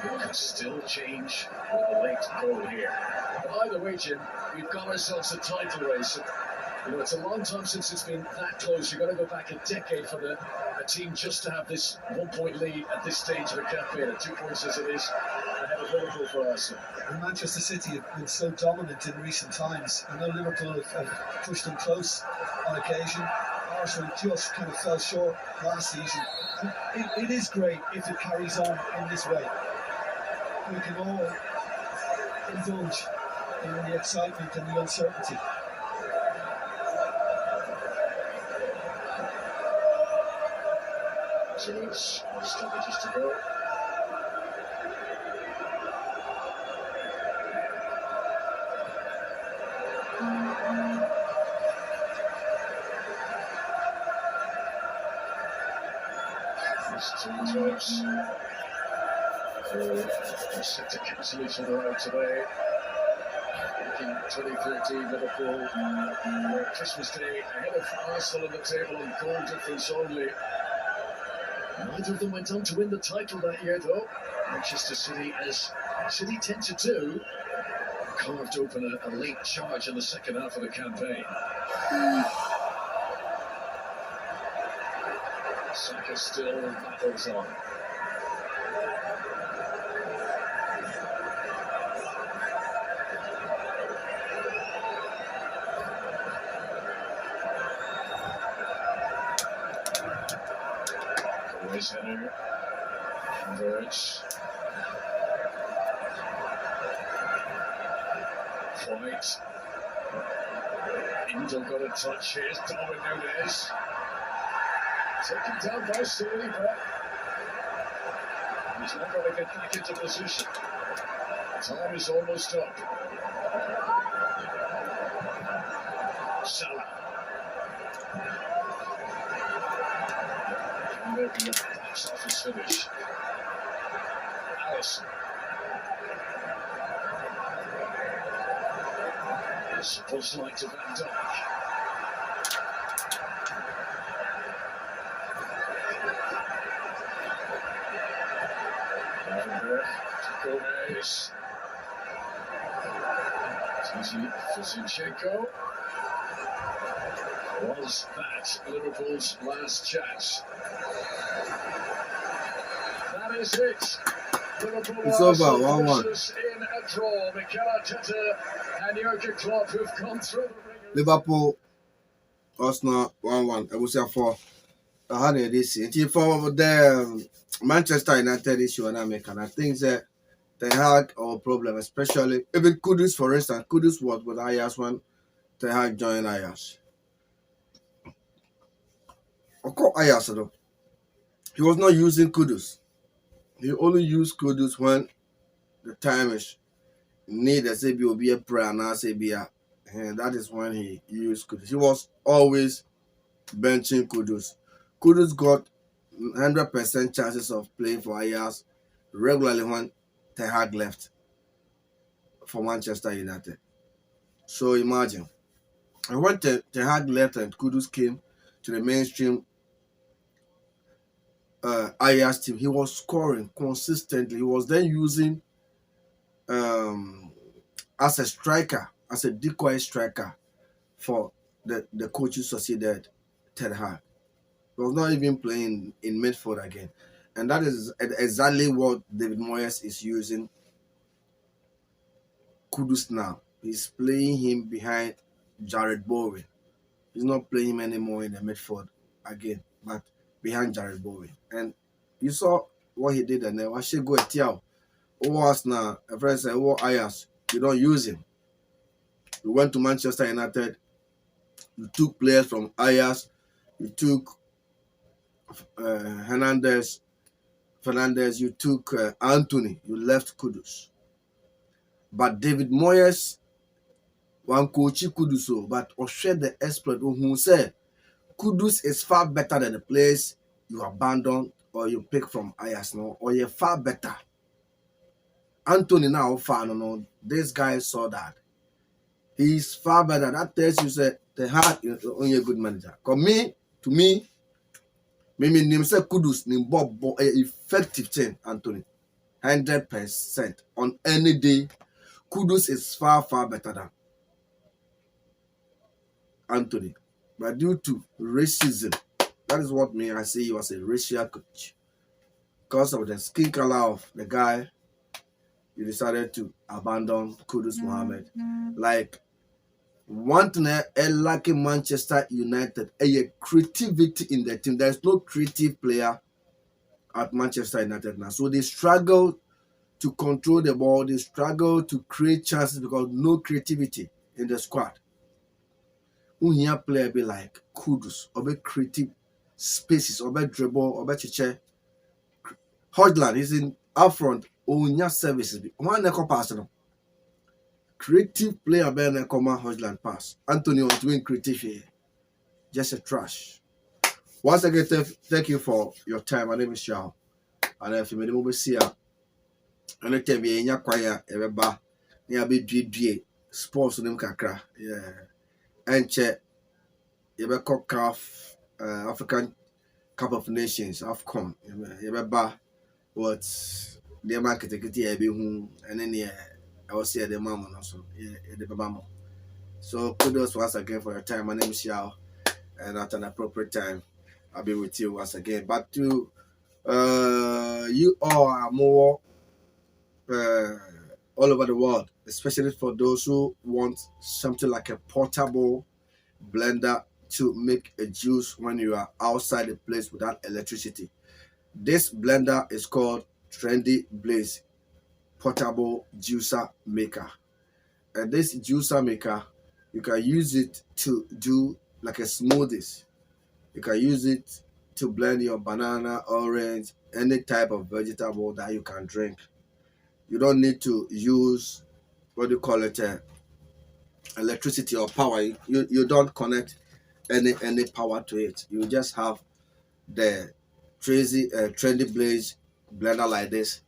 it could still change with a late goal here. But either way, Jim, we've got ourselves a title race. You know, it's a long time since it's been that close. You've got to go back a decade for a team just to have this 1 point lead at this stage of the campaign, at 2 points as it is ahead of Liverpool for Arsenal. And Manchester City have been so dominant in recent times. I know Liverpool have pushed them close on occasion. Arsenal just kind of fell short last season. It is great if it carries on in this way. We can all indulge in the excitement and the uncertainty. So it's stoppages to go. These two clubs are set to cancel each other out today. Looking 2013 Liverpool, Christmas Day ahead of Arsenal on the table on goal difference only. Neither of them went on to win the title that year, though. Manchester City, as City tend to do, carved open a late charge in the second half of the campaign. Saka still battles on. Center, converts. White. Angel got a touch. Here's Darwin Núñez. Taken down by Saliba. He's not going to get back into position. Time is almost up. Salah. Making a box office finish. Allison. Szoboszlai to Van Dijk. Vandenberg to Gomez. Zinchenko. Was that Liverpool's last chance? That is it. Liverpool It's over, 1-1. in a draw. Mikel Arteta and Jurgen Klopp have come through the ring. Liverpool Arsenal 1-1. I will say for how did this for the Manchester United issue and I think that they had our problem, especially even Kudus, for instance. Kudus was with Ajax when they had joined Ajax. Of course, Ajax though. He was not using Kudus. He only used Kudus when the time is needed. Say will be a prayer and I say be a, and that is when he used Kudus. He was always benching Kudus. Kudus got 100% chances of playing for Ajax regularly when Ten Hag left for Manchester United. So imagine. And when Ten Hag left and Kudus came to the mainstream Ajax team, he was scoring consistently. He was then using as a striker, as a decoy striker for the coach who succeeded Ten Hag. He was not even playing in midfield again. And that is exactly what David Moyes is using Kudus now. He's playing him behind Jared Bowen. He's not playing him anymore in the midfield again, but behind Jared Bowen. And you saw what he did and then I should go at Tiao. Over us now, a friend said, oh, Ayas, you don't use him. You went to Manchester United, you took players from Ayas, you took Fernandez, you took Anthony, you left Kudus. But David Moyes, one coach Kudus, but share the expert who said Kudus is far better than the players you abandon or you pick from Ayas, no, or you're far better. Anthony now far no, this guy saw that. He's far better. That tells you say the heart is only a good manager. Cause to me, name say Kudus name Bob effective thing, Anthony. 100% on any day. Kudus is far better than Anthony. But due to racism, that is what I say he was a racial coach. Because of the skin color of the guy, you decided to abandon Kudus Mohammed. Like one thing I like in Manchester United, a creativity in the team. There's no creative player at Manchester United now. So they struggle to control the ball. They struggle to create chances because no creativity in the squad. When you player be like Kudus, or be creative spaces, or be dribble, or be chiche. Hodgland is in up front. Onya services. One neck pass no. Creative player be na command Hodgland pass. Anthony was doing creative here. Just a trash. Once again, thank you for your time. My name is Shao. And if you made a movie see and I tell me in your choir everba near be sports them kakra. Yeah. And check you be CAF African Cup of Nations AFCON. You be what the market be who and then I was here the mama also. Yeah, the mama. So kudos once again for your time. My name is Yao, and at an appropriate time, I'll be with you once again. But to you all are more all over the world, especially for those who want something like a portable blender to make a juice when you are outside the place without electricity. This blender is called Trendy Blaze Portable Juicer Maker. And this juicer maker, you can use it to do like a smoothies. You can use it to blend your banana, orange, any type of vegetable that you can drink. You don't need to use what do you call it, electricity or power. You don't connect any power to it. You just have the Trendy Blaze blender like this.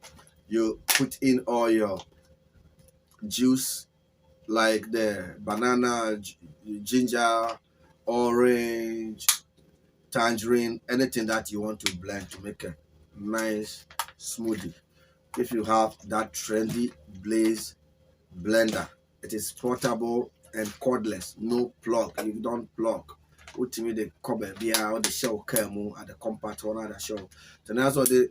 You put in all your juice like the banana, ginger, orange, tangerine, anything that you want to blend to make a nice smoothie. If you have that Trendy Blaze blender, it is portable and cordless, no plug. You don't plug. Ultimately, the cover via or the shell came at the compact one at the show. So that's what the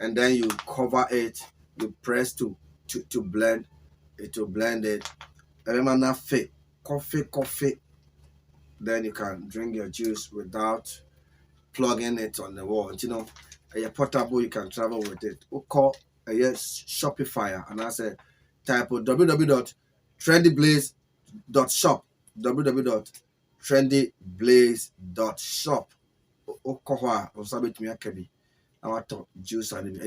and then you cover it. You press to blend it to blend it. Remember that fit coffee then you can drink your juice without plugging it on the wall. You know, a portable, you can travel with it. We call a Shopify, and I say type of www.trendyblaze.shop, www.trendyblaze.shop. Okohwa or sabit me akabi. I want to juice and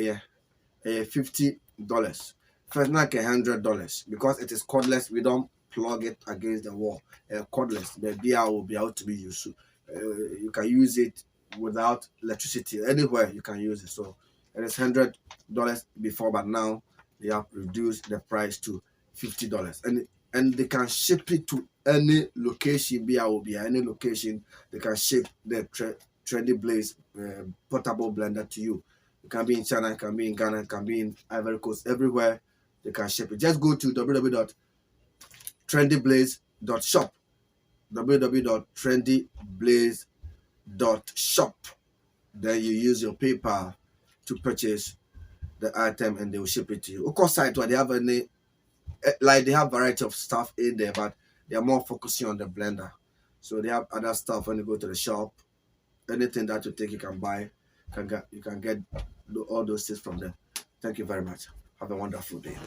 $50. First, like $100 because it is cordless. We don't plug it against the wall. Cordless, the beer will be able to be used. You can use it without electricity anywhere. You can use it. So it is $100 before, but now they have reduced the price to $50, and they can ship it to any location. Beer will be any location. They can ship the Trendy Blaze portable blender to you. It can be in China, it can be in Ghana, it can be in Ivory Coast, everywhere they can ship it. Just go to www.trendyblaze.shop, www.trendyblaze.shop. Then you use your PayPal to purchase the item and they will ship it to you. Of course, site where they have any, like they have variety of stuff in there, but they are more focusing on the blender. So they have other stuff when you go to the shop. Anything that you think you can buy, you can get all those things from them. Thank you very much. Have a wonderful day.